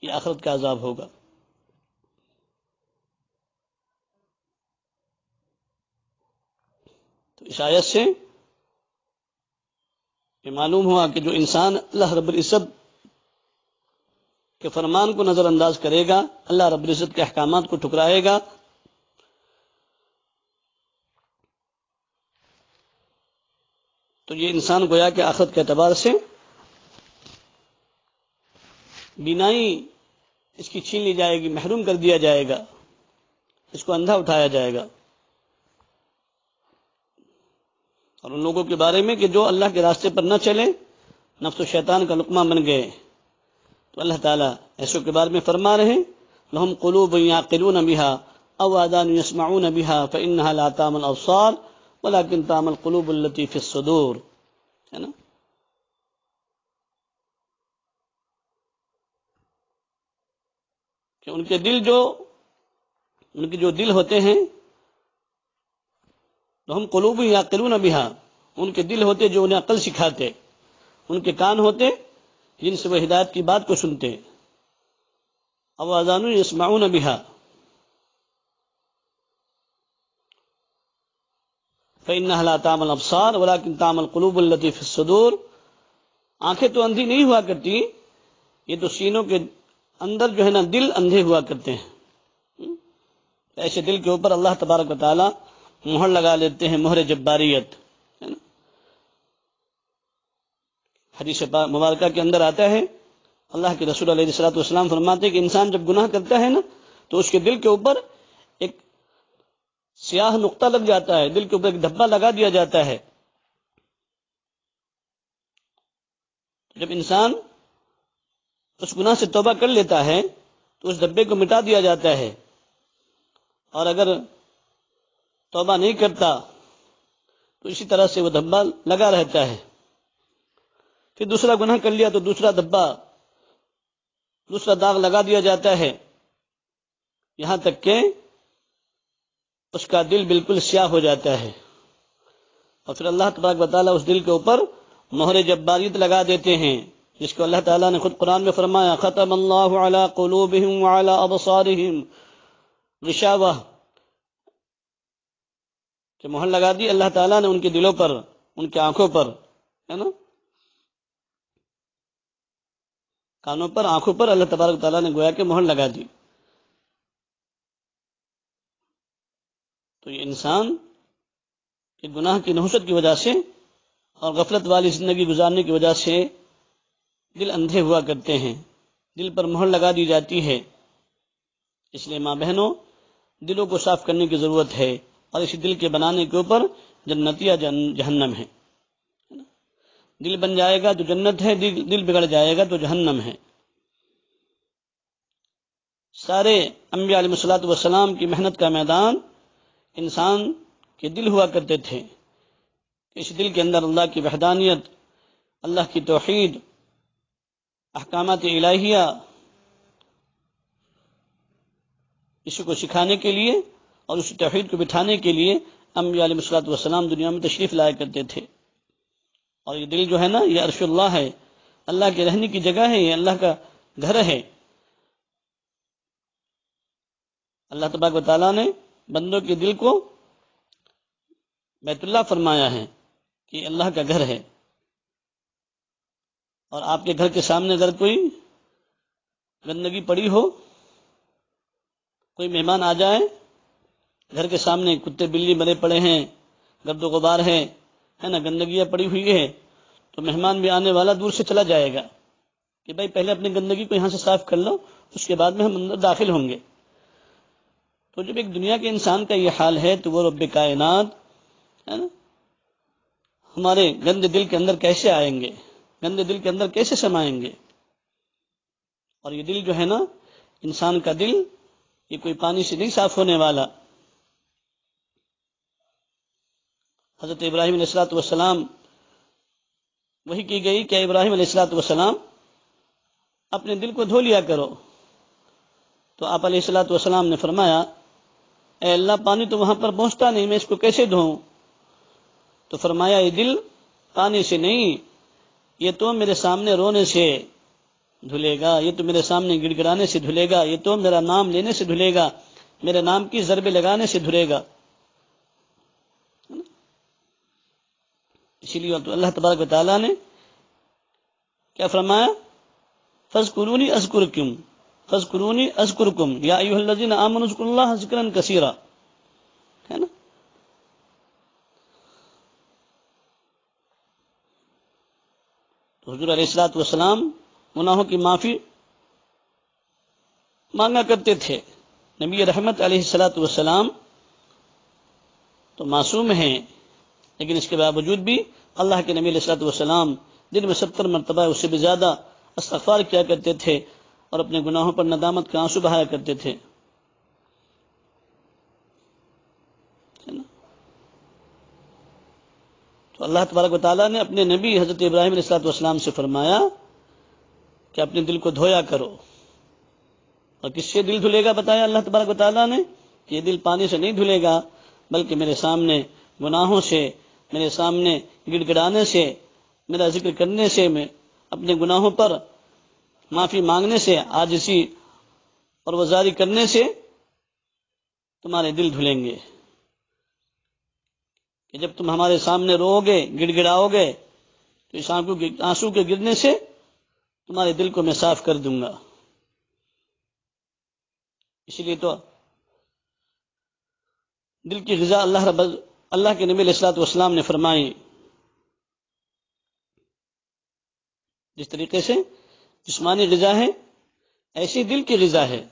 یہ آخرت کا عذاب ہوگا۔ تو اس آیت سے یہ معلوم ہوا کہ جو انسان اللہ رب العزت کے فرمان کو نظر انداز کرے گا، اللہ رب العزت کے احکامات کو ٹھکرائے گا، تو یہ انسان گویا کہ آخرت کے اعتبار سے بینائی اس کی چھین لی جائے گی، محروم کر دیا جائے گا، اس کو اندھا اٹھایا جائے گا۔ اور ان لوگوں کے بارے میں کہ جو اللہ کے راستے پر نہ چلے، نفس و شیطان کا لقمہ بن گئے، تو اللہ تعالیٰ ایسوں کے بارے میں فرما رہے ہیں لہم قلوب یعقلون بها او آذان یسمعون بها فانها لا تعمى الابصار ولكن تعمى القلوب التي في الصدور، ہے نا؟ کہ ان کے دل ہوتے ہیں، لہم قلوب یعقلون بها، ان کے دل ہوتے جو انہیں عقل سکھاتے، ان کے کان ہوتے جن سے وہ ہدایت کی بات کو سنتے، او آذان یسمعون بها فإنها لا تعمى الأبصار ولكن تعمى القلوب التي في الصدور، آنکھیں تو اندھی نہیں ہوا کرتی، یہ تو سینوں کے اندر جو ہے نا دل اندھے ہوا کرتے ہیں۔ ایسے دل کے اوپر اللہ تبارک و تعالی مہر لگا لیتے ہیں، مہر جباریت، ہے نا؟ حدیث مبارکہ کے اندر آتا ہے اللہ کے رسول علیہ الصلوۃ والسلام فرماتے ہیں کہ انسان جب گناہ کرتا ہے نا تو اس کے دل کے اوپر ایک سیاہ نقطہ لگ جاتا ہے، دل کے اوپر ایک دھبا لگا دیا جاتا ہے۔ جب انسان اس گناہ سے توبہ کر لیتا ہے تو اس دھبے کو مٹا دیا جاتا ہے، اور اگر توبہ نہیں کرتا تو اسی طرح سے وہ دھبا لگا رہتا ہے۔ پھر دوسرا گناہ کر لیا تو دوسرا دھبا، دوسرا داغ لگا دیا جاتا ہے، یہاں تک کہ اس کا دل بالکل سیاہ ہو جاتا ہے، اور پھر اللہ تبارک و تعالیٰ اس دل کے اوپر مہر جباریت لگا دیتے ہیں، جس کو اللہ تعالیٰ نے خود قرآن میں فرمایا ختم اللہ علی قلوبہم وعلی ابصارہم غشاوہ، کہ مہر لگا دی اللہ تعالیٰ نے ان کے دلوں پر، ان کی آنکھوں پر، ہے نا، کانوں پر، آنکھوں پر اللہ تبارک تعالیٰ نے گویا کہ مہر لگا دی. تو یہ انسان کے گناہ کی نحوست کی وجہ سے اور غفلت والی زندگی گزارنے کی وجہ سے دل اندھے ہوا کرتے ہیں، دل پر مہر لگا دی جاتی ہے. اس لیے ماں بہنوں، دلوں کو صاف کرنے کی ضرورت ہے، اور اسی دل کے بنانے کے اوپر جنت یا جہنم ہے. دل بن جائے گا تو جنت ہے، دل بگڑ جائے گا تو جہنم ہے. سارے انبیاء علیہ الصلوۃ والسلام کی محنت کا میدان انسان کے دل ہوا کرتے تھے. اس دل کے اندر اللہ کی وحدانیت، اللہ کی توحید، احکامات الہیہ، اس کو سکھانے کے لیے اور اس توحید کو بٹھانے کے لیے انبیاء علیہ الصلوۃ والسلام دنیا میں تشریف لایا کرتے تھے. اور یہ دل جو ہے نا، یہ عرش اللہ ہے، اللہ کے رہنے کی جگہ ہے، یہ اللہ کا گھر ہے. اللہ تبارک و تعالیٰ نے بندوں کے دل کو بیت اللہ فرمایا ہے کہ اللہ کا گھر ہے. اور آپ کے گھر کے سامنے اگر کوئی گندگی پڑی ہو، کوئی مہمان آ جائے، گھر کے سامنے کتے بلی مرے پڑے ہیں، گرد و غبار ہے نا، گندگیاں پڑی ہوئی ہے، تو مہمان بھی آنے والا دور سے چلا جائے گا کہ بھائی پہلے اپنی گندگی کو یہاں سے صاف کر لو، اس کے بعد میں ہم اندر داخل ہوں گے. تو جب ایک دنیا کے انسان کا یہ حال ہے تو وہ رب کائنات ہے نا، ہمارے گندے دل کے اندر کیسے آئیں گے، گندے دل کے اندر کیسے سمائیں گے. اور یہ دل جو ہے نا، انسان کا دل، یہ کوئی پانی سے نہیں صاف ہونے والا. حضرت ابراہیم علیہ الصلوۃ والسلام وہی کی گئی کہ ابراہیم علیہ الصلوۃ والسلام اپنے دل کو دھو لیا کرو. تو آپ علیہ الصلوۃ والسلام نے فرمایا، اے اللہ، پانی تو وہاں پر پہنچتا نہیں، میں اس کو کیسے دھوؤں؟ تو فرمایا، یہ دل پانی سے نہیں، یہ تو میرے سامنے رونے سے دھلے گا، یہ تو میرے سامنے گڑ گڑانے سے دھلے گا، یہ تو میرا نام لینے سے دھلے گا، میرے نام کی ضربیں لگانے سے دھلے گا. اسی لیے تو اللہ تبارک و تعالیٰ نے کیا فرمایا، فاذکرونی اذکرکم فاذکرونی اذکرکم یا ایھا الذین آمنوا اذکروا اللہ ذکرا کثیرا، ہے نا. تو حضور علیہ الصلوۃ والسلام گناہوں کی معافی مانگا کرتے تھے. نبی رحمت علیہ الصلوۃ والسلام تو معصوم ہیں، لیکن اس کے باوجود بھی اللہ کے نبی علیہ الصلوۃ والسلام دن میں 70 مرتبہ اس سے بھی زیادہ استغفار کیا کرتے تھے اور اپنے گناہوں پر ندامت کا آنسو بہایا کرتے تھے. تو اللہ تبارک و تعالیٰ نے اپنے نبی حضرت ابراہیم علیہ الصلوۃ والسلام سے فرمایا کہ اپنے دل کو دھویا کرو. اور کس سے دل دھلے گا بتایا اللہ تبارک و تعالیٰ نے کہ یہ دل پانی سے نہیں دھلے گا، بلکہ میرے سامنے گناہوں سے، میرے سامنے گڑ گڑانے سے، میرا ذکر کرنے سے، میں اپنے گناہوں پر معافی مانگنے سے، عاجزی اور وزاری کرنے سے تمہارے دل دھلیں گے. کہ جب تم ہمارے سامنے رو گے، گڑ گڑاؤ گے، تو اس آنسو کے گرنے سے تمہارے دل کو میں صاف کر دوں گا. اسی لیے تو دل کی غذا اللہ کے نبی علیہ الصلوۃ والسلام نے فرمائی. جس طریقے سے جسمانی غذا ہے، ایسی دل کی غذا ہے.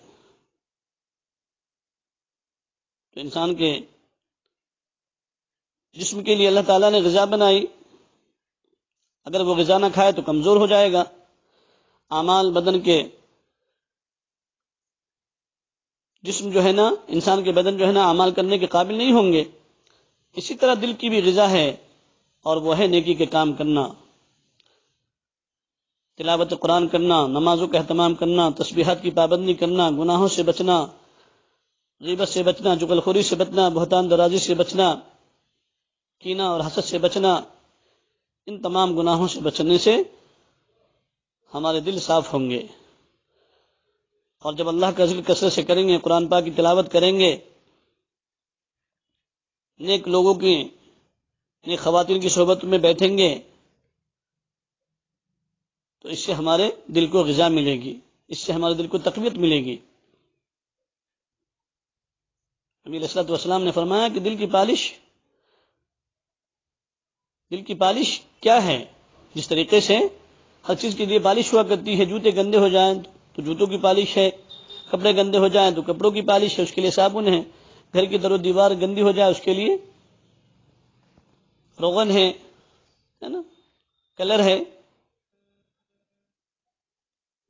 تو انسان کے جسم کے لیے اللہ تعالیٰ نے غذا بنائی، اگر وہ غذا نہ کھائے تو کمزور ہو جائے گا. اعمال بدن کے، جسم جو ہے نا، انسان کے بدن جو ہے نا، اعمال کرنے کے قابل نہیں ہوں گے. اسی طرح دل کی بھی غذا ہے، اور وہ ہے نیکی کے کام کرنا، تلاوت قرآن کرنا، نمازوں کا اہتمام کرنا، تسبیحات کی پابندی کرنا، گناہوں سے بچنا، غیبت سے بچنا، چغل خوری سے بچنا، بہتان درازی سے بچنا، کینہ اور حسد سے بچنا. ان تمام گناہوں سے بچنے سے ہمارے دل صاف ہوں گے. اور جب اللہ کا ذکر کثرت سے کریں گے، قرآن پاک کی تلاوت کریں گے، نیک لوگوں کی، نیک خواتین کی صحبت میں بیٹھیں گے تو اس سے ہمارے دل کو غذا ملے گی، اس سے ہمارے دل کو تقویت ملے گی۔ نبی علیہ الصلوۃ والسلام نے فرمایا کہ دل کی پالش کیا ہے؟ جس طریقے سے ہر چیز کے لیے پالش ہوا کرتی ہے، جوتے گندے ہو جائیں تو جوتوں کی پالش ہے، کپڑے گندے ہو جائیں تو کپڑوں کی پالش ہے، اس کے لیے صابن ہے، گھر کی در و دیوار گندی ہو جائے اس کے لیے روغن ہے نا، کلر ہے،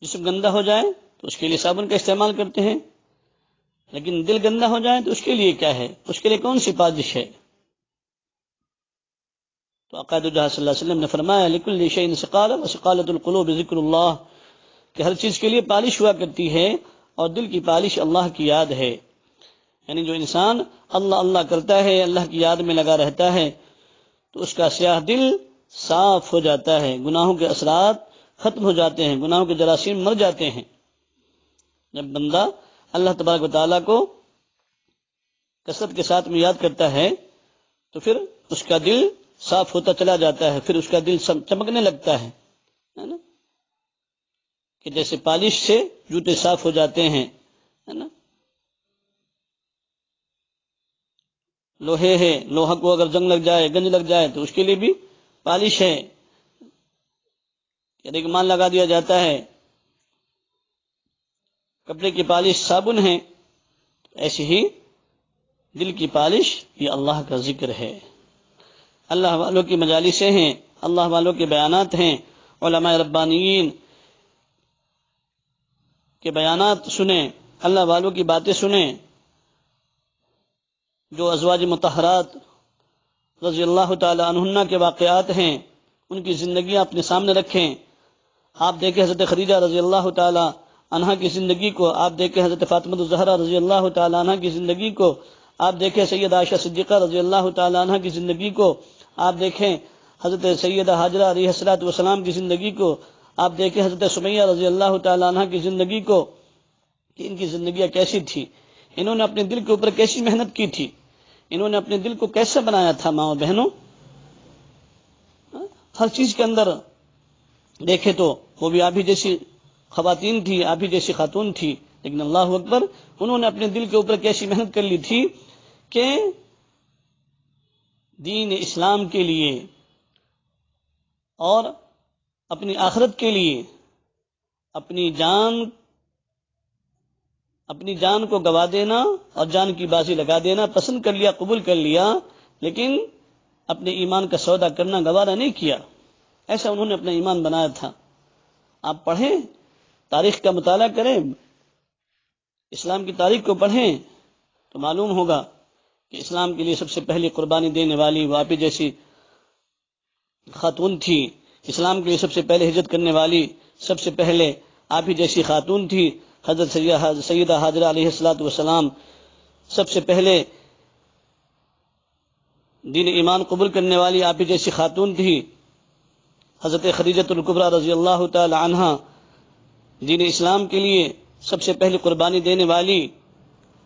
جسم گندا ہو جائے تو اس کے لیے صابن کا استعمال کرتے ہیں، لیکن دل گندا ہو جائے تو اس کے لیے کیا ہے؟ اس کے لیے کون سی پالش ہے؟ تو آقا جہاں صلی اللہ علیہ وسلم نے فرمایا لکل شیء سقالہ وسقالۃ القلوب ذکر اللہ، کہ ہر چیز کے لیے پالش ہوا کرتی ہے اور دل کی پالش اللہ کی یاد ہے۔ یعنی جو انسان اللہ اللہ کرتا ہے، اللہ کی یاد میں لگا رہتا ہے تو اس کا سیاہ دل صاف ہو جاتا ہے، گناہوں کے اثرات ختم ہو جاتے ہیں، گناہوں کے جراثیم مر جاتے ہیں۔ جب بندہ اللہ تبارک و تعالیٰ کو کثرت کے ساتھ میں یاد کرتا ہے تو پھر اس کا دل صاف ہوتا چلا جاتا ہے، پھر اس کا دل چمکنے لگتا ہے نا، کہ جیسے پالش سے جوتے صاف ہو جاتے ہیں نا۔ لوہے ہے، لوہا کو اگر زنگ لگ جائے، گنج لگ جائے تو اس کے لیے بھی پالش ہے، ریگمان لگا دیا جاتا ہے۔ کپڑے کی پالش صابن ہے، ایسی ہی دل کی پالش یہ اللہ کا ذکر ہے، اللہ والوں کی مجالسیں ہیں، اللہ والوں کے بیانات ہیں، علماء ربانیین کے بیانات سنیں، اللہ والوں کی باتیں سنیں، جو ازواج مطہرات رضی اللہ تعالی عنہن کے واقعات ہیں ان کی زندگیاں اپنے سامنے رکھیں۔ آپ دیکھیں حضرت خدیجہ رضی اللہ تعالی عنہا کی زندگی کو، آپ دیکھیں حضرت فاطمہ الزہرا رضی اللہ تعالی عنہا کی زندگی کو، آپ دیکھیں سیدہ عائشہ صدیقہ رضی اللہ تعالی عنہا کی زندگی کو، آپ دیکھیں حضرت سیدہ حاجرہ علیہ الصلوۃ والسلام کی زندگی کو، آپ دیکھیں حضرت سمیہ رضی اللہ تعالی عنہا کی زندگی کو کہ ان کی زندگیاں کیسی تھی، انہوں نے اپنے دل کے اوپر کیسی محنت کی تھی، انہوں نے اپنے دل کو کیسے بنایا تھا۔ ماں اور بہنوں، ہر چیز کے اندر دیکھے تو وہ بھی آپ ہی جیسی خواتین تھی، آپ ہی جیسی خاتون تھی، لیکن اللہ اکبر انہوں نے اپنے دل کے اوپر کیسی محنت کر لی تھی کہ دین اسلام کے لیے اور اپنی آخرت کے لیے اپنی جان کو گوا دینا اور جان کی بازی لگا دینا پسند کر لیا، قبول کر لیا، لیکن اپنے ایمان کا سودا کرنا گوارا نہیں کیا۔ ایسا انہوں نے اپنا ایمان بنایا تھا۔ آپ پڑھیں، تاریخ کا مطالعہ کریں، اسلام کی تاریخ کو پڑھیں تو معلوم ہوگا کہ اسلام کے لیے سب سے پہلی قربانی دینے والی وہ آپ ہی جیسی خاتون تھی، اسلام کے لیے سب سے پہلے ہجرت کرنے والی سب سے پہلے آپ ہی جیسی خاتون تھی، حضرت سیدہ حاجرہ علیہ الصلوۃ والسلام سب سے پہلے دین ایمان قبول کرنے والی آپ ہی جیسی خاتون تھی، حضرت خدیجہ الکبریٰ رضی اللہ تعالی عنہا دین اسلام کے لیے سب سے پہلی قربانی دینے والی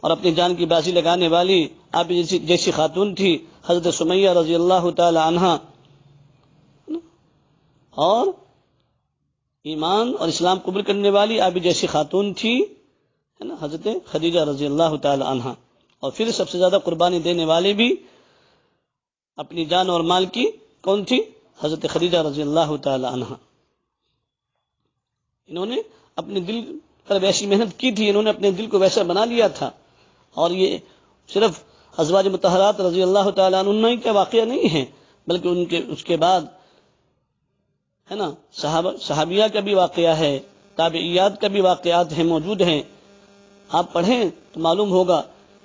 اور اپنی جان کی بازی لگانے والی آپ ہی جیسی خاتون تھی، حضرت سمیہ رضی اللہ تعالی عنہا، اور ایمان اور اسلام قبول کرنے والی آپ ہی جیسی خاتون تھی حضرت خدیجہ رضی اللہ تعالی عنہا، اور پھر سب سے زیادہ قربانی دینے والے بھی اپنی جان اور مال کی کون تھی؟ حضرت خدیجہ رضی اللہ تعالی عنہا۔ انہوں نے اپنے دل پر ویسی محنت کی تھی، انہوں نے اپنے دل کو ویسا بنا لیا تھا، اور یہ صرف ازواج مطہرات رضی اللہ تعالی عنہ کا واقعہ نہیں ہے، بلکہ اس کے بعد ہے نا صحابیہ کا بھی واقعہ ہے، تابعیات کا بھی واقعات ہیں، موجود ہیں۔ آپ پڑھیں تو معلوم ہوگا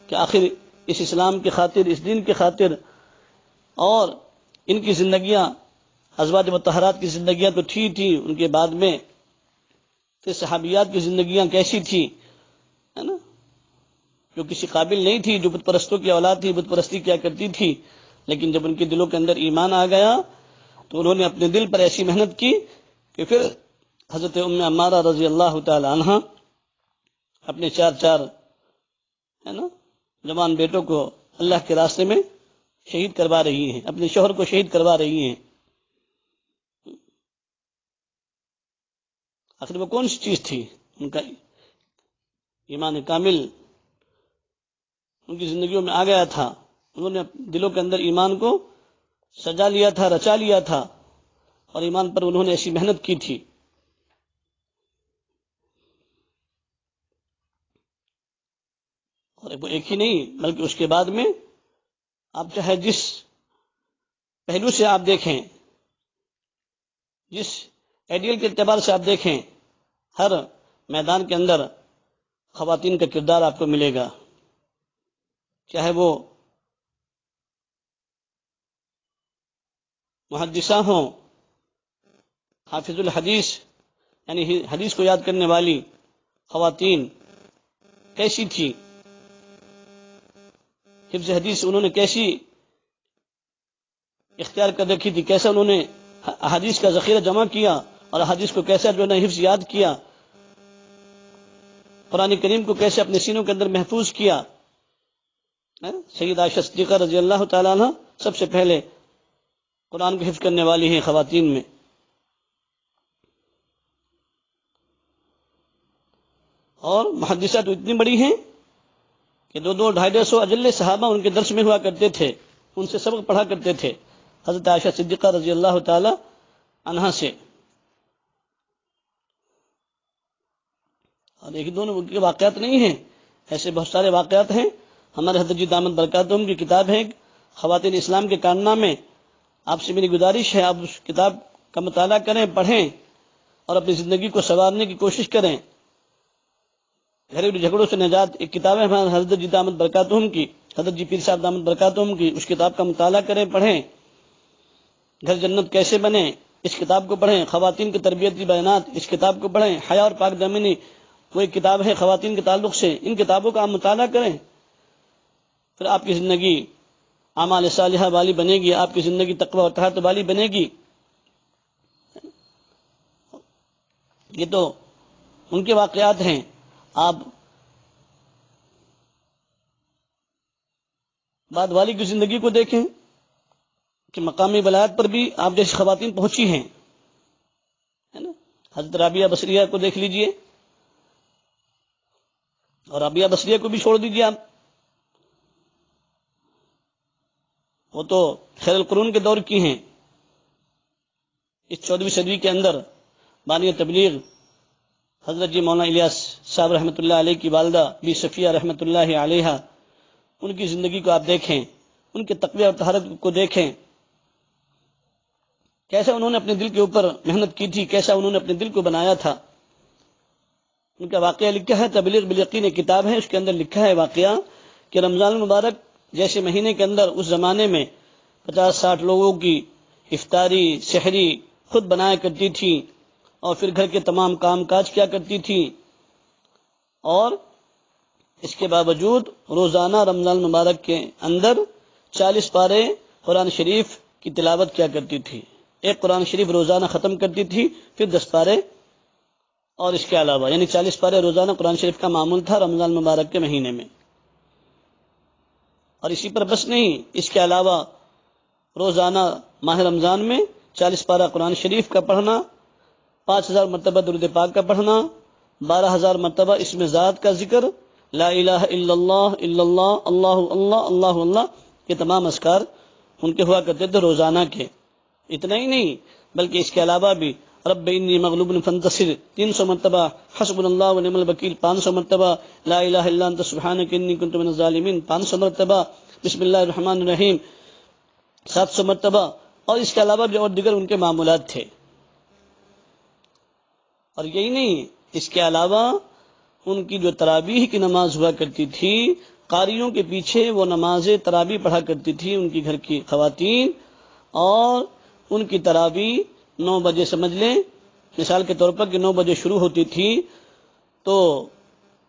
کہ آخر اس اسلام کی خاطر، اس دین کی خاطر، اور ان کی زندگیاں ازواج مطہرات کی زندگیاں تو تھی ان کے بعد میں پھر صحابیات کی زندگیاں کیسی تھی، ہے نا، جو کسی قابل نہیں تھی، جو بت پرستوں کی اولاد تھی، بت پرستی کیا کرتی تھی، لیکن جب ان کے دلوں کے اندر ایمان آ گیا تو انہوں نے اپنے دل پر ایسی محنت کی کہ پھر حضرت ام عمارہ رضی اللہ تعالی عنہا اپنے چار ہے نا جوان بیٹوں کو اللہ کے راستے میں شہید کروا رہی ہیں، اپنے شوہر کو شہید کروا رہی ہیں. آخر وہ کون سی چیز تھی؟ ان کا ایمان کامل ان کی زندگیوں میں آ گیا تھا. انہوں نے دلوں کے اندر ایمان کو سجا لیا تھا، رچا لیا تھا، اور ایمان پر انہوں نے ایسی محنت کی تھی. اور وہ ایک ہی نہیں بلکہ اس کے بعد میں آپ چاہے جس پہلو سے آپ دیکھیں، جس آئیڈیل کے اعتبار سے آپ دیکھیں، ہر میدان کے اندر خواتین کا کردار آپ کو ملے گا. چاہے وہ محدثہ ہوں، حافظ الحدیث یعنی حدیث کو یاد کرنے والی خواتین کیسی تھی، حفظ حدیث انہوں نے کیسی اختیار کر رکھی تھی، کیسا انہوں نے احادیث کا ذخیرہ جمع کیا اور احادیث کو کیسا جو ہے حفظ یاد کیا، قرآن کریم کو کیسے اپنے سینوں کے اندر محفوظ کیا. سیدہ عائشہ صدیقہ رضی اللہ تعالیٰ عنہ سب سے پہلے قرآن کو حفظ کرنے والی ہیں خواتین میں. اور محدثہ تو اتنی بڑی ہیں کہ 200-250 اجل صحابہ ان کے درس میں ہوا کرتے تھے، ان سے سبق پڑھا کرتے تھے حضرت عائشہ صدیقہ رضی اللہ تعالی عنہا سے. اور ایک دونوں کے واقعات نہیں ہیں، ایسے بہت سارے واقعات ہیں. ہمارے حضرت جی دامت برکاتہم کی کتاب ہے خواتین اسلام کے کارنامے. آپ سے میری گزارش ہے آپ اس کتاب کا مطالعہ کریں، پڑھیں اور اپنی زندگی کو سنوارنے کی کوشش کریں. گھریلو جھگڑوں سے نجات ایک کتاب ہے ہمارے حضرت جی دامت برکاتہم کی، حضرت جی پیر صاحب دامت برکاتہم کی. اس کتاب کا مطالعہ کریں، پڑھیں. گھر جنت کیسے بنے اس کتاب کو پڑھیں. خواتین کی تربیتی بیانات اس کتاب کو پڑھیں. حیا اور پاک دامنی وہ ایک کتاب ہے خواتین کے تعلق سے. ان کتابوں کا آپ مطالعہ کریں، پھر آپ کی زندگی اعمال صالحہ والی بنے گی، آپ کی زندگی تقوی و اطاعت والی بنے گی. یہ تو ان کے واقعات ہیں. آپ بعد والی کی زندگی کو دیکھیں کہ مقامی ولایت پر بھی آپ جیسی خواتین پہنچی ہیں، ہے نا. حضرت رابعہ بصریہ کو دیکھ لیجئے، اور رابعہ بصریہ کو بھی چھوڑ دیجئے آپ، وہ تو خیر القرون کے دور کی ہیں. اس 14ویں صدی کے اندر بانی تبلیغ حضرت جی مولانا الیاس صاحب رحمۃ اللہ علیہ کی والدہ بی صفیہ رحمۃ اللہ علیہ، ان کی زندگی کو آپ دیکھیں، ان کے تقوی اور طہارت کو دیکھیں، کیسا انہوں نے اپنے دل کے اوپر محنت کی تھی، کیسا انہوں نے اپنے دل کو بنایا تھا. ان کا واقعہ لکھا ہے تبلیغ بالیقین کتاب ہے، اس کے اندر لکھا ہے واقعہ کہ رمضان المبارک جیسے مہینے کے اندر اس زمانے میں 50-60 لوگوں کی افطاری سحری خود بنایا کرتی تھی، اور پھر گھر کے تمام کام کاج کیا کرتی تھی، اور اس کے باوجود روزانہ رمضان المبارک کے اندر 40 پارے قرآن شریف کی تلاوت کیا کرتی تھی. ایک قرآن شریف روزانہ ختم کرتی تھی، پھر 10 پارے اور اس کے علاوہ یعنی 40 پارے روزانہ قرآن شریف کا معمول تھا رمضان المبارک کے مہینے میں. اور اسی پر بس نہیں، اس کے علاوہ روزانہ ماہ رمضان میں 40 پارہ قرآن شریف کا پڑھنا، 5000 مرتبہ درود پاک کا پڑھنا، 12000 مرتبہ اسم ذات کا ذکر، لا الہ الا اللہ الا اللہ اللہ اللہ اللہ اللہ، یہ تمام اذکار ان کے ہوا کرتے تھے روزانہ کے. اتنا ہی نہیں بلکہ اس کے علاوہ بھی رب انی مغلوب فانتصر 300 مرتبہ، حسبنا اللہ ونعم الوکیل 500 مرتبہ، لا الہ الا انت سبحانک انی کنت من الظالمین 500 مرتبہ، بسم اللہ الرحمن الرحیم 700 مرتبہ، اور اس کے علاوہ بھی اور دیگر ان کے معمولات تھے. اور یہی نہیں، اس کے علاوہ ان کی جو تراویح کی نماز ہوا کرتی تھی، قاریوں کے پیچھے وہ نماز تراویح پڑھا کرتی تھی ان کی گھر کی خواتین، اور ان کی تراویح 9 بجے سمجھ لیں مثال کے طور پر کہ 9 بجے شروع ہوتی تھی تو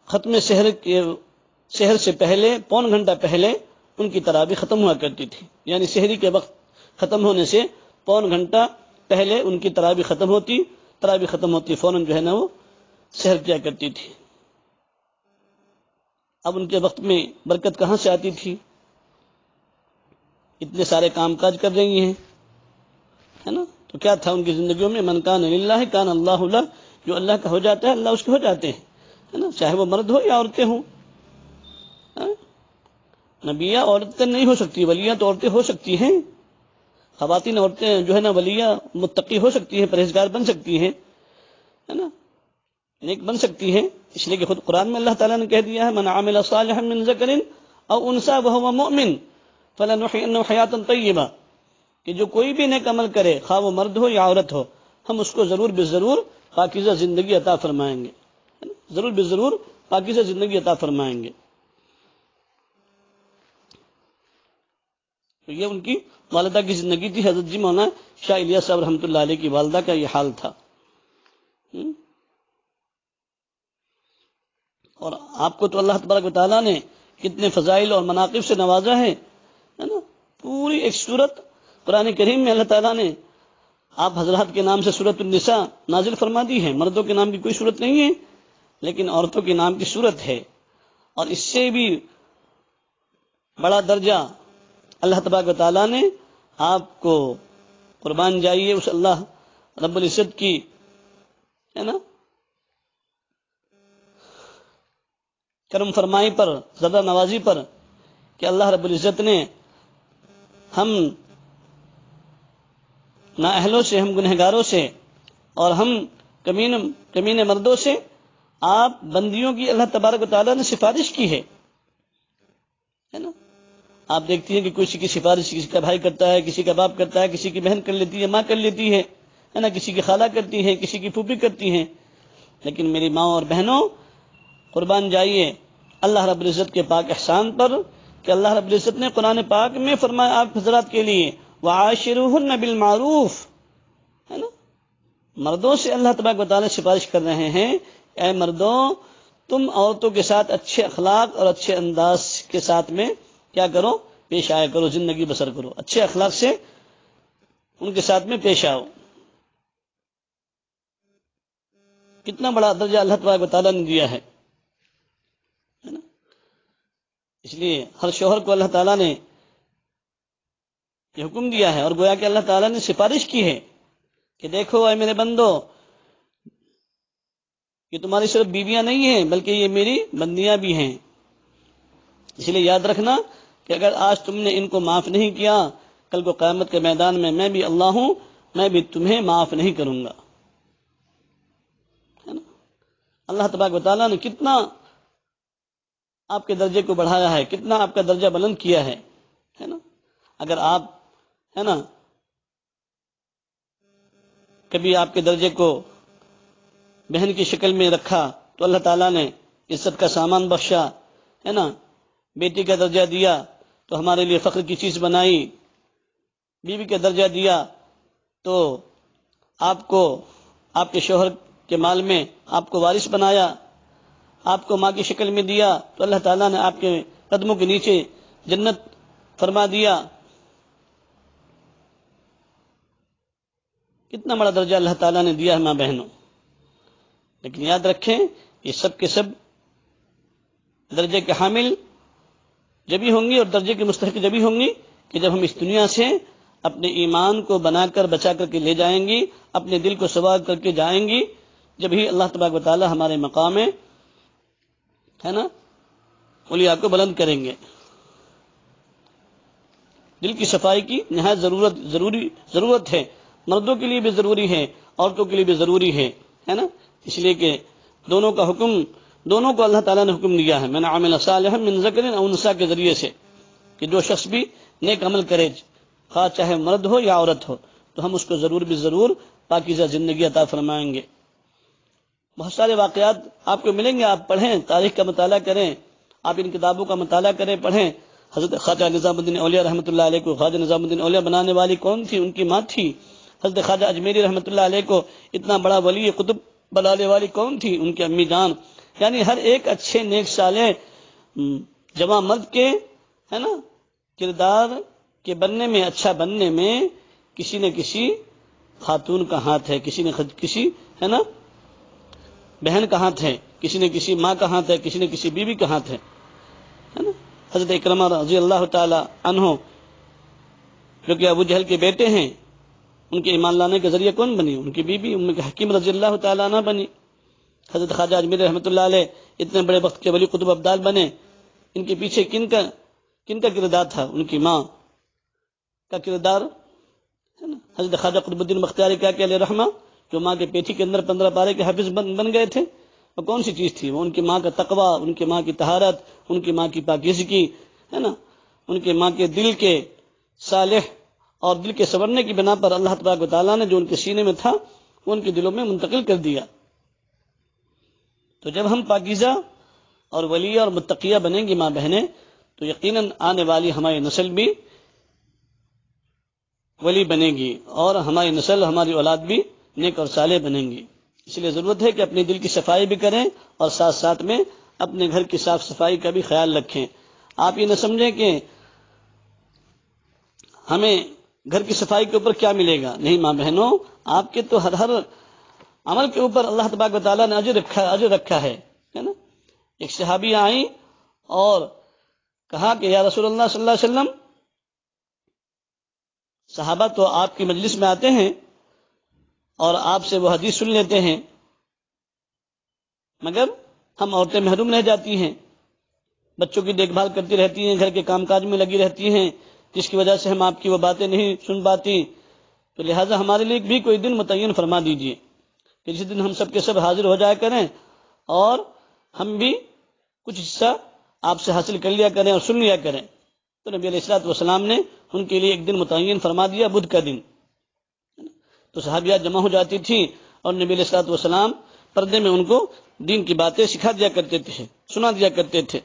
ختم سحر سے پہلے پون گھنٹہ پہلے ان کی تراویح ختم ہوا کرتی تھی. یعنی سحری کے وقت ختم ہونے سے پون گھنٹہ پہلے ان کی تراویح ختم ہوتی فوراً جو ہے نا وہ سحر کیا کرتی تھی. اب ان کے وقت میں برکت کہاں سے آتی تھی؟ اتنے سارے کام کاج کر رہی ہیں، ہے نا؟ تو کیا تھا ان کی زندگیوں میں؟ من کان للہ کان اللہ لہ، جو اللہ کا ہو جاتا ہے اللہ اس کے ہو جاتے ہیں، ہے نا؟ چاہے وہ مرد ہو یا عورتیں ہوں. نبیہ عورتیں نہیں ہو سکتی، ولیاں تو عورتیں ہو سکتی ہیں. خواتین عورتیں جو ہے نا ولیہ متقی ہو سکتی ہیں، پرہیزگار بن سکتی ہیں، ہے نا؟ نیک بن سکتی ہیں. اس لیے کہ خود قرآن میں اللہ تعالیٰ نے کہہ دیا ہے من عمل صالحا من ذکر او انثى وهو مؤمن فلنحيينه حیاتا طیبہ، کہ جو کوئی بھی نیک عمل کرے خواہ وہ مرد ہو یا عورت ہو، ہم اس کو ضرور بے ضرور پاکیزہ زندگی عطا فرمائیں گے، ضرور بے ضرور پاکیزہ زندگی عطا فرمائیں گے. تو یہ ان کی والدہ کی زندگی تھی. حضرت جی مولانا شاہ الیاس صاحب رحمۃ اللہ علیہ کی والدہ کا یہ حال تھا. اور آپ کو تو اللہ تبارک و تعالیٰ نے کتنے فضائل اور مناقب سے نوازا ہے نا؟ پوری ایک سورت قرآن کریم میں اللہ تعالیٰ نے آپ حضرات کے نام سے سورۃ النساء نازل فرما دی ہے. مردوں کے نام کی کوئی سورت نہیں ہے، لیکن عورتوں کے نام کی سورت ہے. اور اس سے بھی بڑا درجہ اللہ تبارک و تعالیٰ نے آپ کو قربان جائیے اس اللہ رب العزت کی، ہے نا، کرم فرمائی پر، زیادہ نوازی پر، کہ اللہ رب العزت نے ہم نااہلوں سے، ہم گنہگاروں سے اور ہم کمینے مردوں سے آپ بندیوں کی اللہ تبارک و تعالیٰ نے سفارش کی ہے نا؟ آپ دیکھتی ہیں کہ کسی کی سفارش کسی کا بھائی کرتا ہے، کسی کا باپ کرتا ہے، کسی کی بہن کر لیتی ہے، ماں کر لیتی ہے نا، کسی کی خالہ کرتی ہے، کسی کی پھوپھی کرتی ہیں. لیکن میری ماں اور بہنوں، قربان جائیے اللہ رب العزت کے پاک احسان پر کہ اللہ رب العزت نے قرآن پاک میں فرمایا آپ حضرات کے لیے وعاشروہن بالمعروف، ہے نا؟ مردوں سے اللہ تبارک و تعالیٰ سفارش کر رہے ہیں، اے مردوں تم عورتوں کے ساتھ اچھے اخلاق اور اچھے انداز کے ساتھ میں کیا کرو؟ پیش آیا کرو، زندگی بسر کرو، اچھے اخلاق سے ان کے ساتھ میں پیش آؤ. کتنا بڑا درجہ اللہ تبارک و تعالیٰ نے دیا ہے نا؟ اس لیے ہر شوہر کو اللہ تعالیٰ نے یہ حکم دیا ہے، اور گویا کہ اللہ تعالیٰ نے سفارش کی ہے کہ دیکھو اے میرے بندو، یہ تمہاری صرف بیویاں نہیں ہیں بلکہ یہ میری بندیاں بھی ہیں. اس لیے یاد رکھنا کہ اگر آج تم نے ان کو معاف نہیں کیا، کل کو قیامت کے میدان میں بھی اللہ ہوں، میں بھی تمہیں معاف نہیں کروں گا. ہے نا؟ اللہ تبارک و تعالیٰ نے کتنا آپ کے درجے کو بڑھایا ہے، کتنا آپ کا درجہ بلند کیا ہے نا؟ اگر آپ، ہے نا، کبھی آپ کے درجے کو بہن کی شکل میں رکھا تو اللہ تعالیٰ نے عزت کا سامان بخشا، ہے نا؟ بیٹی کا درجہ دیا تو ہمارے لیے فخر کی چیز بنائی، بیوی کا درجہ دیا تو آپ کو آپ کے شوہر کے مال میں آپ کو وارث بنایا، آپ کو ماں کی شکل میں دیا تو اللہ تعالیٰ نے آپ کے قدموں کے نیچے جنت فرما دیا. کتنا بڑا درجہ اللہ تعالیٰ نے دیا ہے ماں بہنوں. لیکن یاد رکھیں یہ سب کے سب درجے کے حامل جبھی ہوں گی اور درجے کے مستحق جبھی ہوں گی کہ جب ہم اس دنیا سے اپنے ایمان کو بنا کر بچا کر کے لے جائیں گی، اپنے دل کو سوار کر کے جائیں گی، جب ہی اللہ تبارک و تعالیٰ ہمارے مقام ہے نا اولیاء کو بلند کریں گے. دل کی صفائی کی نہایت ضرورت ہے، مردوں کے لیے بھی ضروری ہے، عورتوں کے لیے بھی ضروری ہے نا؟ اس لیے کہ دونوں کو اللہ تعالیٰ نے حکم دیا ہے من عمل صالحا من ذکر او انثى کے ذریعے سے کہ جو شخص بھی نیک عمل کرے، خواہ چاہے مرد ہو یا عورت ہو، تو ہم اس کو ضرور بھی ضرور پاکیزہ زندگی عطا فرمائیں گے. بہت سارے واقعات آپ کو ملیں گے، آپ پڑھیں، تاریخ کا مطالعہ کریں، آپ ان کتابوں کا مطالعہ کریں، پڑھیں. حضرت خواجہ نظام الدین اولیاء رحمۃ اللہ علیہ کو خواجہ نظام الدین اولیاء بنانے والی کون تھی؟ ان کی ماں تھی. حضرت خواجہ اجمیری رحمۃ اللہ علیہ کو اتنا بڑا ولی قطب بنانے والی کون تھی؟ ان کی امی جان. یعنی ہر ایک اچھے نیک صالح جوان مرد کے، ہے نا، کردار کے بننے میں، اچھا بننے میں کسی نہ کسی خاتون کا ہاتھ ہے، کسی ہے نا بہن کا ہاتھ ہے، کسی نہ کسی ماں کا ہاتھ ہے، کسی نہ کسی بیوی کا ہاتھ ہے نا؟ حضرت اکرمہ رضی اللہ تعالی عنہ جو کہ ابو جہل کے بیٹے ہیں، ان کے ایمان لانے کا ذریعہ کون بنی؟ ان کی بیوی ام حکیم رضی اللہ تعالیٰ عنہ بنی۔ حضرت خواجہ اجمیری رحمۃ اللہ علیہ اتنے بڑے وقت کے ولی قطب ابدال بنے، ان کے پیچھے کن کا کردار تھا؟ ان کی ماں کا کردار ہے نا۔ حضرت خواجہ قطب الدین بختیاری کیا کہ علیہ رحمہ، جو ماں کے پیٹھی کے اندر 15 پارے کے حافظ بن گئے تھے، وہ کون سی چیز تھی؟ وہ ان کی ماں کا تقویٰ، ان کی ماں کی طہارت، ان کی ماں کی پاکیزگی ہے نا، ان کے ماں کے دل کے صالح اور دل کے سنورنے کی بنا پر اللہ تبارک و تعالیٰ نے جو ان کے سینے میں تھا وہ ان کے دلوں میں منتقل کر دیا۔ تو جب ہم پاکیزہ اور ولیہ اور متقیہ بنیں گی ماں بہنیں، تو یقیناً آنے والی ہماری نسل بھی ولی بنے گی، اور ہماری نسل، ہماری اولاد بھی نیک اور صالح بنیں گی۔ اس لیے ضرورت ہے کہ اپنے دل کی صفائی بھی کریں اور ساتھ ساتھ میں اپنے گھر کی صاف صفائی کا بھی خیال رکھیں۔ آپ یہ نہ سمجھیں کہ ہمیں گھر کی صفائی کے اوپر کیا ملے گا، نہیں ماں بہنوں، آپ کے تو ہر عمل کے اوپر اللہ تبارک و تعالیٰ نے اجر رکھا ہے نا۔ ایک صحابیہ آئیں اور کہا کہ یا رسول اللہ صلی اللہ علیہ وسلم، صحابہ تو آپ کی مجلس میں آتے ہیں اور آپ سے وہ حدیث سن لیتے ہیں، مگر ہم عورتیں محروم رہ جاتی ہیں، بچوں کی دیکھ بھال کرتی رہتی ہیں، گھر کے کام کاج میں لگی رہتی ہیں، جس کی وجہ سے ہم آپ کی وہ باتیں نہیں سن پاتی۔ تو لہٰذا ہمارے لیے بھی کوئی دن متعین فرما دیجئے کہ جس دن ہم سب کے سب حاضر ہو جایا کریں اور ہم بھی کچھ حصہ آپ سے حاصل کر لیا کریں اور سن لیا کریں۔ تو نبی علیہ الصلوۃ والسلام نے ان کے لیے ایک دن متعین فرما دیا، بدھ کا دن۔ تو صحابیات جمع ہو جاتی تھی اور نبی علیہ الصلوۃ والسلام پردے میں ان کو دین کی باتیں سکھا دیا کرتے تھے، سنا دیا کرتے تھے۔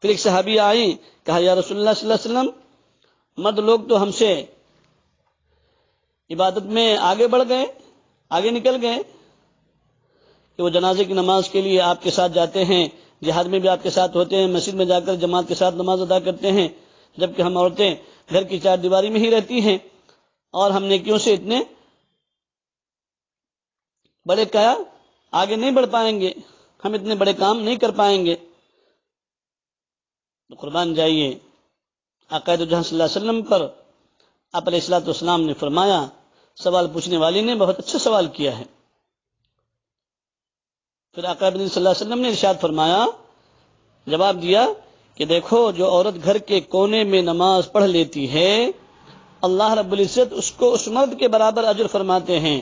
پھر ایک صحابیہ آئی، کہا یا رسول اللہ صلی اللہ علیہ وسلم، مرد لوگ تو ہم سے عبادت میں آگے بڑھ گئے، آگے نکل گئے، کہ وہ جنازے کی نماز کے لیے آپ کے ساتھ جاتے ہیں، جہاد میں بھی آپ کے ساتھ ہوتے ہیں، مسجد میں جا کر جماعت کے ساتھ نماز ادا کرتے ہیں، جبکہ ہم عورتیں گھر کی چار دیواری میں ہی رہتی ہیں اور ہم نیکیوں سے اتنے بڑے کیا آگے نہیں بڑھ پائیں گے، ہم اتنے بڑے کام نہیں کر پائیں گے۔ تو قربان جائیے، آقا دو جہاں صلی اللہ علیہ وسلم پر آپ علیہ الصلوۃ والسلام نے فرمایا، سوال پوچھنے والی نے بہت اچھا سوال کیا ہے۔ پھر آقا صلی اللہ علیہ وسلم نے ارشاد فرمایا، جواب دیا کہ دیکھو، جو عورت گھر کے کونے میں نماز پڑھ لیتی ہے، اللہ رب العزت اس کو اس مرد کے برابر اجر فرماتے ہیں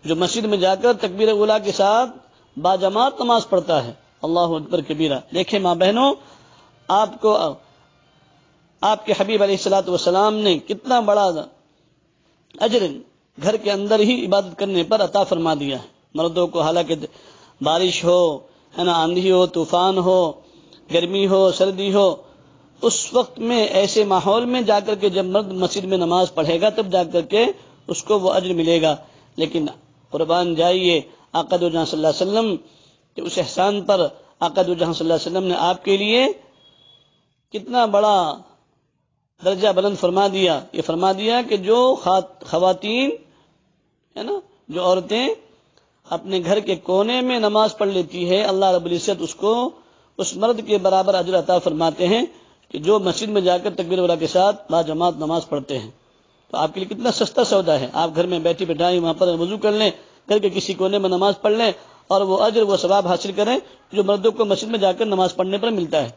جو مسجد میں جا کر تکبیر اولیٰ کے ساتھ باجماعت نماز پڑھتا ہے۔ اللہ اکبر کبیرہ۔ دیکھیں ماں بہنوں، آپ کو آپ کے حبیب علیہ الصلوۃ والسلام نے کتنا بڑا اجر گھر کے اندر ہی عبادت کرنے پر عطا فرما دیا ہے۔ مردوں کو حالانکہ بارش ہو ہے نا، آندھی ہو، طوفان ہو، گرمی ہو، سردی ہو، اس وقت میں ایسے ماحول میں جا کر کے جب مرد مسجد میں نماز پڑھے گا تب جا کر کے اس کو وہ اجر ملے گا۔ لیکن قربان جائیے، آقا دو جہاں صلی اللہ علیہ وسلم کہ اس احسان پر آقا دو جہاں صلی اللہ علیہ وسلم نے آپ کے لیے کتنا بڑا درجہ بلند فرما دیا۔ یہ فرما دیا کہ جو خواتین ہے نا، جو عورتیں اپنے گھر کے کونے میں نماز پڑھ لیتی ہے، اللہ رب العزت اس کو اس مرد کے برابر اجر عطا فرماتے ہیں کہ جو مسجد میں جا کر تکبیر اولیٰ کے ساتھ باجماعت نماز پڑھتے ہیں۔ تو آپ کے لیے کتنا سستا سودا ہے، آپ گھر میں بیٹھی بٹھائی وہاں پر وضو کر لیں، گھر کے کسی کونے میں نماز پڑھ لیں اور وہ اجر، وہ ثواب حاصل کریں جو مردوں کو مسجد میں جا کر نماز پڑھنے پر ملتا ہے۔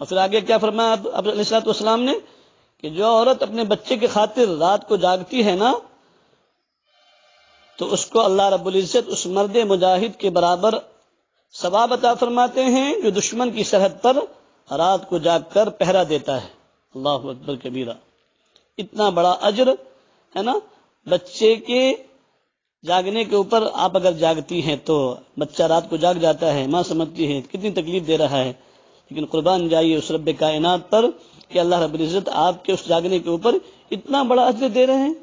اور پھر آگے کیا فرمایا علیہ الصلوۃ والسلام نے کہ جو عورت اپنے بچے کی خاطر رات کو جاگتی ہے نا، تو اس کو اللہ رب العزت اس مرد مجاہد کے برابر ثواب عطا فرماتے ہیں جو دشمن کی سرحد پر رات کو جاگ کر پہرا دیتا ہے۔ اللہ اکبر کبیرہ۔ اتنا بڑا اجر ہے نا، بچے کے جاگنے کے اوپر آپ اگر جاگتی ہیں تو بچہ رات کو جاگ جاتا ہے، ماں سمجھتی ہے کتنی تکلیف دے رہا ہے، لیکن قربان جائیے اس رب کائنات پر کہ اللہ رب العزت آپ کے اس جاگنے کے اوپر اتنا بڑا اجر دے رہے ہیں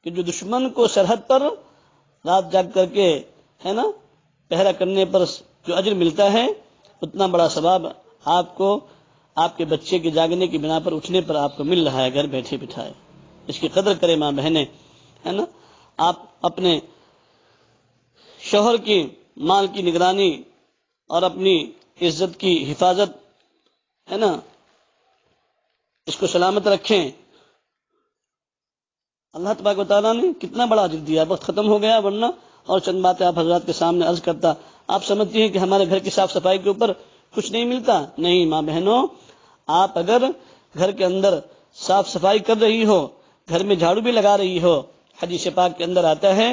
کہ جو دشمن کو سرحد پر رات جاگ کر کے ہے نا پہرا کرنے پر جو اجر ملتا ہے، اتنا بڑا ثواب آپ کو آپ کے بچے کے جاگنے کی بنا پر اٹھنے پر آپ کو مل رہا ہے گھر بیٹھے بٹھائے۔ اس کی قدر کرے ماں بہنیں، ہے نا۔ آپ اپنے شوہر کی مال کی نگرانی اور اپنی عزت کی حفاظت ہے نا اس کو سلامت رکھیں۔ اللہ تبارک و تعالیٰ نے کتنا بڑا اجر دیا۔ وقت ختم ہو گیا، ورنہ اور چند باتیں آپ حضرات کے سامنے عرض کرتا۔ آپ سمجھتی ہیں کہ ہمارے گھر کی صاف صفائی کے اوپر کچھ نہیں ملتا؟ نہیں ماں بہنوں، آپ اگر گھر کے اندر صاف صفائی کر رہی ہو، گھر میں جھاڑو بھی لگا رہی ہو، حدیث پاک کے اندر آتا ہے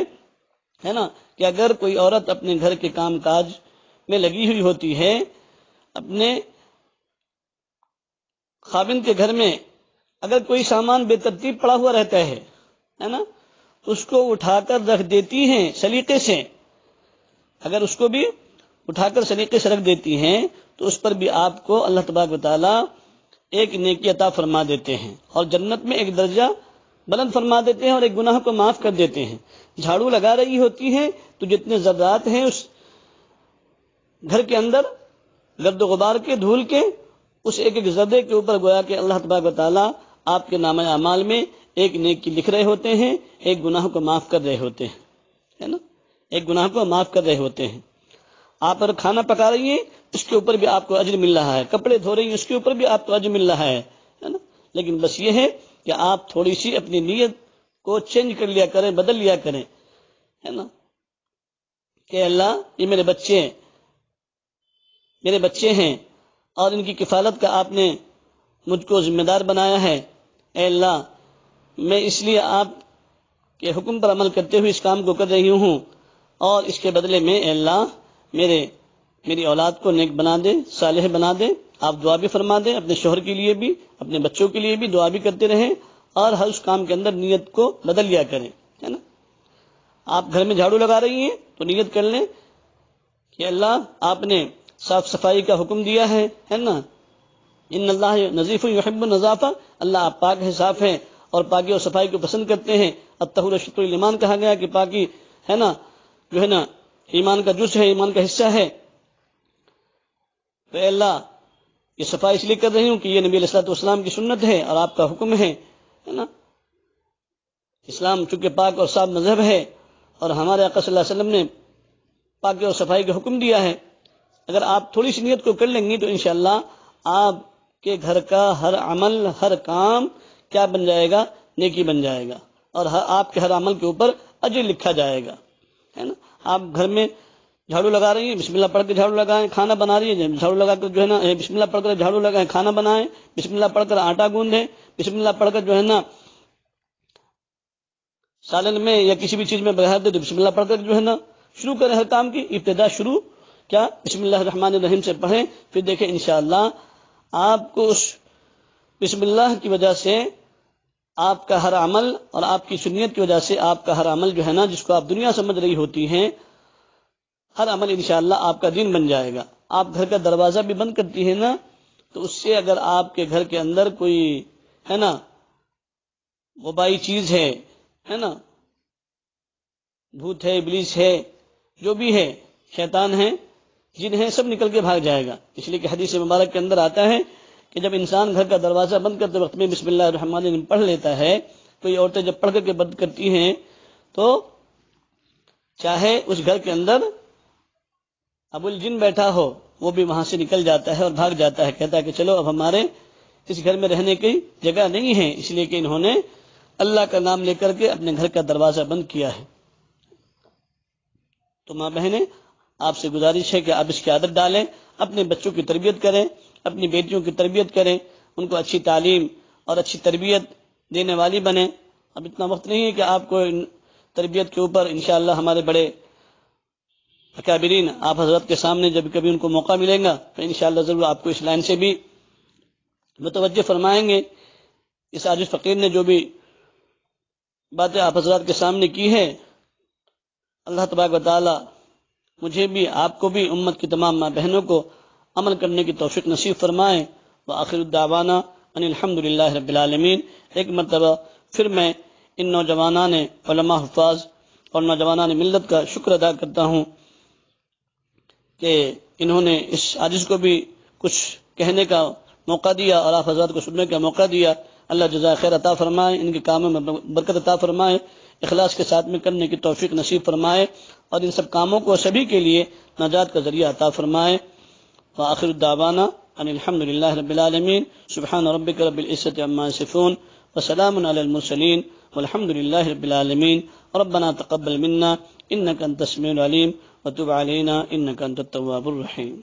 نا، کہ اگر کوئی عورت اپنے گھر کے کام کاج میں لگی ہوئی ہوتی ہے، اپنے خاوند کے گھر میں اگر کوئی سامان بے ترتیب پڑا ہوا رہتا ہے نا، اس کو اٹھا کر رکھ دیتی ہیں سلیقے سے، اگر اس کو بھی اٹھا کر سلیقے سے رکھ دیتی ہیں تو اس پر بھی آپ کو اللہ تبارک و تعالی ایک نیکی عطا فرما دیتے ہیں، اور جنت میں ایک درجہ بلند فرما دیتے ہیں، اور ایک گناہ کو معاف کر دیتے ہیں۔ جھاڑو لگا رہی ہوتی ہے تو جتنے ذرات ہیں اس گھر کے اندر گرد و غبار کے، دھول کے، اس ایک ایک ذرے کے اوپر گویا کہ اللہ تبارک و تعالی آپ کے نامہ اعمال میں ایک نیکی لکھ رہے ہوتے ہیں، ایک گناہ کو معاف کر رہے ہوتے ہیں، ہے نا، ایک گناہ کو معاف کر رہے ہوتے ہیں۔ آپ اگر کھانا پکا رہی ہیں اس کے اوپر بھی آپ کو اجر مل رہا ہے، کپڑے دھو رہی ہیں اس کے اوپر بھی آپ کو اجر مل رہا ہے نا، لیکن بس یہ ہے کہ آپ تھوڑی سی اپنی نیت کو چینج کر لیا کریں، بدل لیا کریں، ہے نا، کہ اللہ یہ میرے بچے ہیں اور ان کی کفالت کا آپ نے مجھ کو ذمہ دار بنایا ہے، اے اللہ میں اس لیے آپ کے حکم پر عمل کرتے ہوئے اس کام کو کر رہی ہوں، اور اس کے بدلے میں اے اللہ میری اولاد کو نیک بنا دے، صالح بنا دے۔ آپ دعا بھی فرما دیں، اپنے شوہر کے لیے بھی، اپنے بچوں کے لیے بھی دعا بھی کرتے رہیں، اور ہر اس کام کے اندر نیت کو بدل لیا کریں، ہے نا۔ آپ گھر میں جھاڑو لگا رہی ہیں تو نیت کر لیں کہ اللہ آپ نے صاف صفائی کا حکم دیا ہے نا، ان اللہ نظیف یحب النظافہ، اللہ آپ پاک ہے، صاف ہیں، اور پاکی اور صفائی کو پسند کرتے ہیں۔ الطہور شطر الایمان کہا گیا کہ پاکی ہے نا، جو ہے نا ایمان کا جز ہے، ایمان کا حصہ ہے۔ تو اے اللہ یہ صفائی اس لیے کر رہی ہوں کہ یہ نبی علیہ الصلوۃ والسلام کی سنت ہے اور آپ کا حکم ہے نا۔ اسلام چونکہ پاک اور صاف مذہب ہے، اور ہمارے آقا صلی اللہ علیہ وسلم نے پاکی اور صفائی کا حکم دیا ہے۔ اگر آپ تھوڑی سی نیت کو کر لیں گی تو انشاءاللہ آپ کے گھر کا ہر عمل، ہر کام کیا بن جائے گا؟ نیکی بن جائے گا، اور آپ کے ہر عمل کے اوپر اجر لکھا جائے گا، ہے نا۔ آپ گھر میں جھاڑو لگا رہی ہیں، بسم اللہ پڑھ کے جھاڑو لگائیں، کھانا بنا رہی ہیں، جھاڑو لگا کر جو ہے نا بسم اللہ پڑھ کر جھاڑو لگائیں، کھانا بنائیں، بسم اللہ پڑھ کر آٹا گوندیں، بسم اللہ پڑھ کر جو ہے نا سالن میں یا کسی بھی چیز میں بغیر دے تو بسم اللہ پڑھ کر جو ہے نا شروع کریں ہر کام کی ابتدا، شروع کیا بسم اللہ الرحمن الرحیم سے پڑھیں، پھر دیکھیں انشاءاللہ آپ کو اس بسم اللہ کی وجہ سے آپ کا ہر عمل، اور آپ کی سنیت کی وجہ سے آپ کا ہر عمل جو ہے نا، جس کو آپ دنیا سمجھ رہی ہوتی ہیں، ہر عمل انشاءاللہ آپ کا دین بن جائے گا۔ آپ گھر کا دروازہ بھی بند کرتی ہیں نا، تو اس سے اگر آپ کے گھر کے اندر کوئی ہے نا وبائی چیز ہے نا، بھوت ہے، ابلیس ہے، جو بھی ہے، شیطان ہے، جن ہیں، سب نکل کے بھاگ جائے گا۔ اس لیے کہ حدیث مبارک کے اندر آتا ہے کہ جب انسان گھر کا دروازہ بند کرتے وقت میں بسم اللہ الرحمن الرحیم پڑھ لیتا ہے، تو یہ عورتیں جب پڑھ کر کے بند کرتی ہیں تو چاہے اس گھر کے اندر ابو الجن بیٹھا ہو وہ بھی وہاں سے نکل جاتا ہے اور بھاگ جاتا ہے، کہتا ہے کہ چلو اب ہمارے اس گھر میں رہنے کی جگہ نہیں ہے، اس لیے کہ انہوں نے اللہ کا نام لے کر کے اپنے گھر کا دروازہ بند کیا ہے۔ تو ماں بہنیں، آپ سے گزارش ہے کہ آپ اس کی عادت ڈالیں، اپنے بچوں کی تربیت کریں، اپنی بیٹیوں کی تربیت کریں، ان کو اچھی تعلیم اور اچھی تربیت دینے والی بنیں۔ اب اتنا وقت نہیں ہے کہ آپ کو تربیت کے اوپر انشاءاللہ ہمارے بڑے اکابرین آپ حضرت کے سامنے جب کبھی ان کو موقع ملے گا تو انشاءاللہ ضرور آپ کو اس لائن سے بھی متوجہ فرمائیں گے۔ اس عاجز فقیر نے جو بھی باتیں آپ حضرات کے سامنے کی ہے، اللہ تبارک و تعالی مجھے بھی، آپ کو بھی، امت کی تمام ماں بہنوں کو عمل کرنے کی توفیق نصیب فرمائے۔ وآخر الدعوانا ان الحمدللہ رب العالمین۔ ایک مرتبہ پھر میں ان نوجوانان علماء، حفاظ اور نوجوانان ملت کا شکر ادا کرتا ہوں کہ انہوں نے اس عاجز کو بھی کچھ کہنے کا موقع دیا اور آپ حضرات کو سننے کا موقع دیا۔ اللہ جزائے خیر عطا فرمائے، ان کے کاموں میں برکت عطا فرمائے، اخلاص کے ساتھ میں کرنے کی توفیق نصیب فرمائے، اور ان سب کاموں کو سبھی کے لیے نجات کا ذریعہ عطا فرمائے۔ وآخر الدعوانا ان الحمد لله رب العالمين سبحان ربك رب العزة عما يصفون وسلام على المرسلين والحمد لله رب العالمين ربنا تقبل منا إنك أنت السميع العليم وتب علينا إنك أنت التواب الرحيم.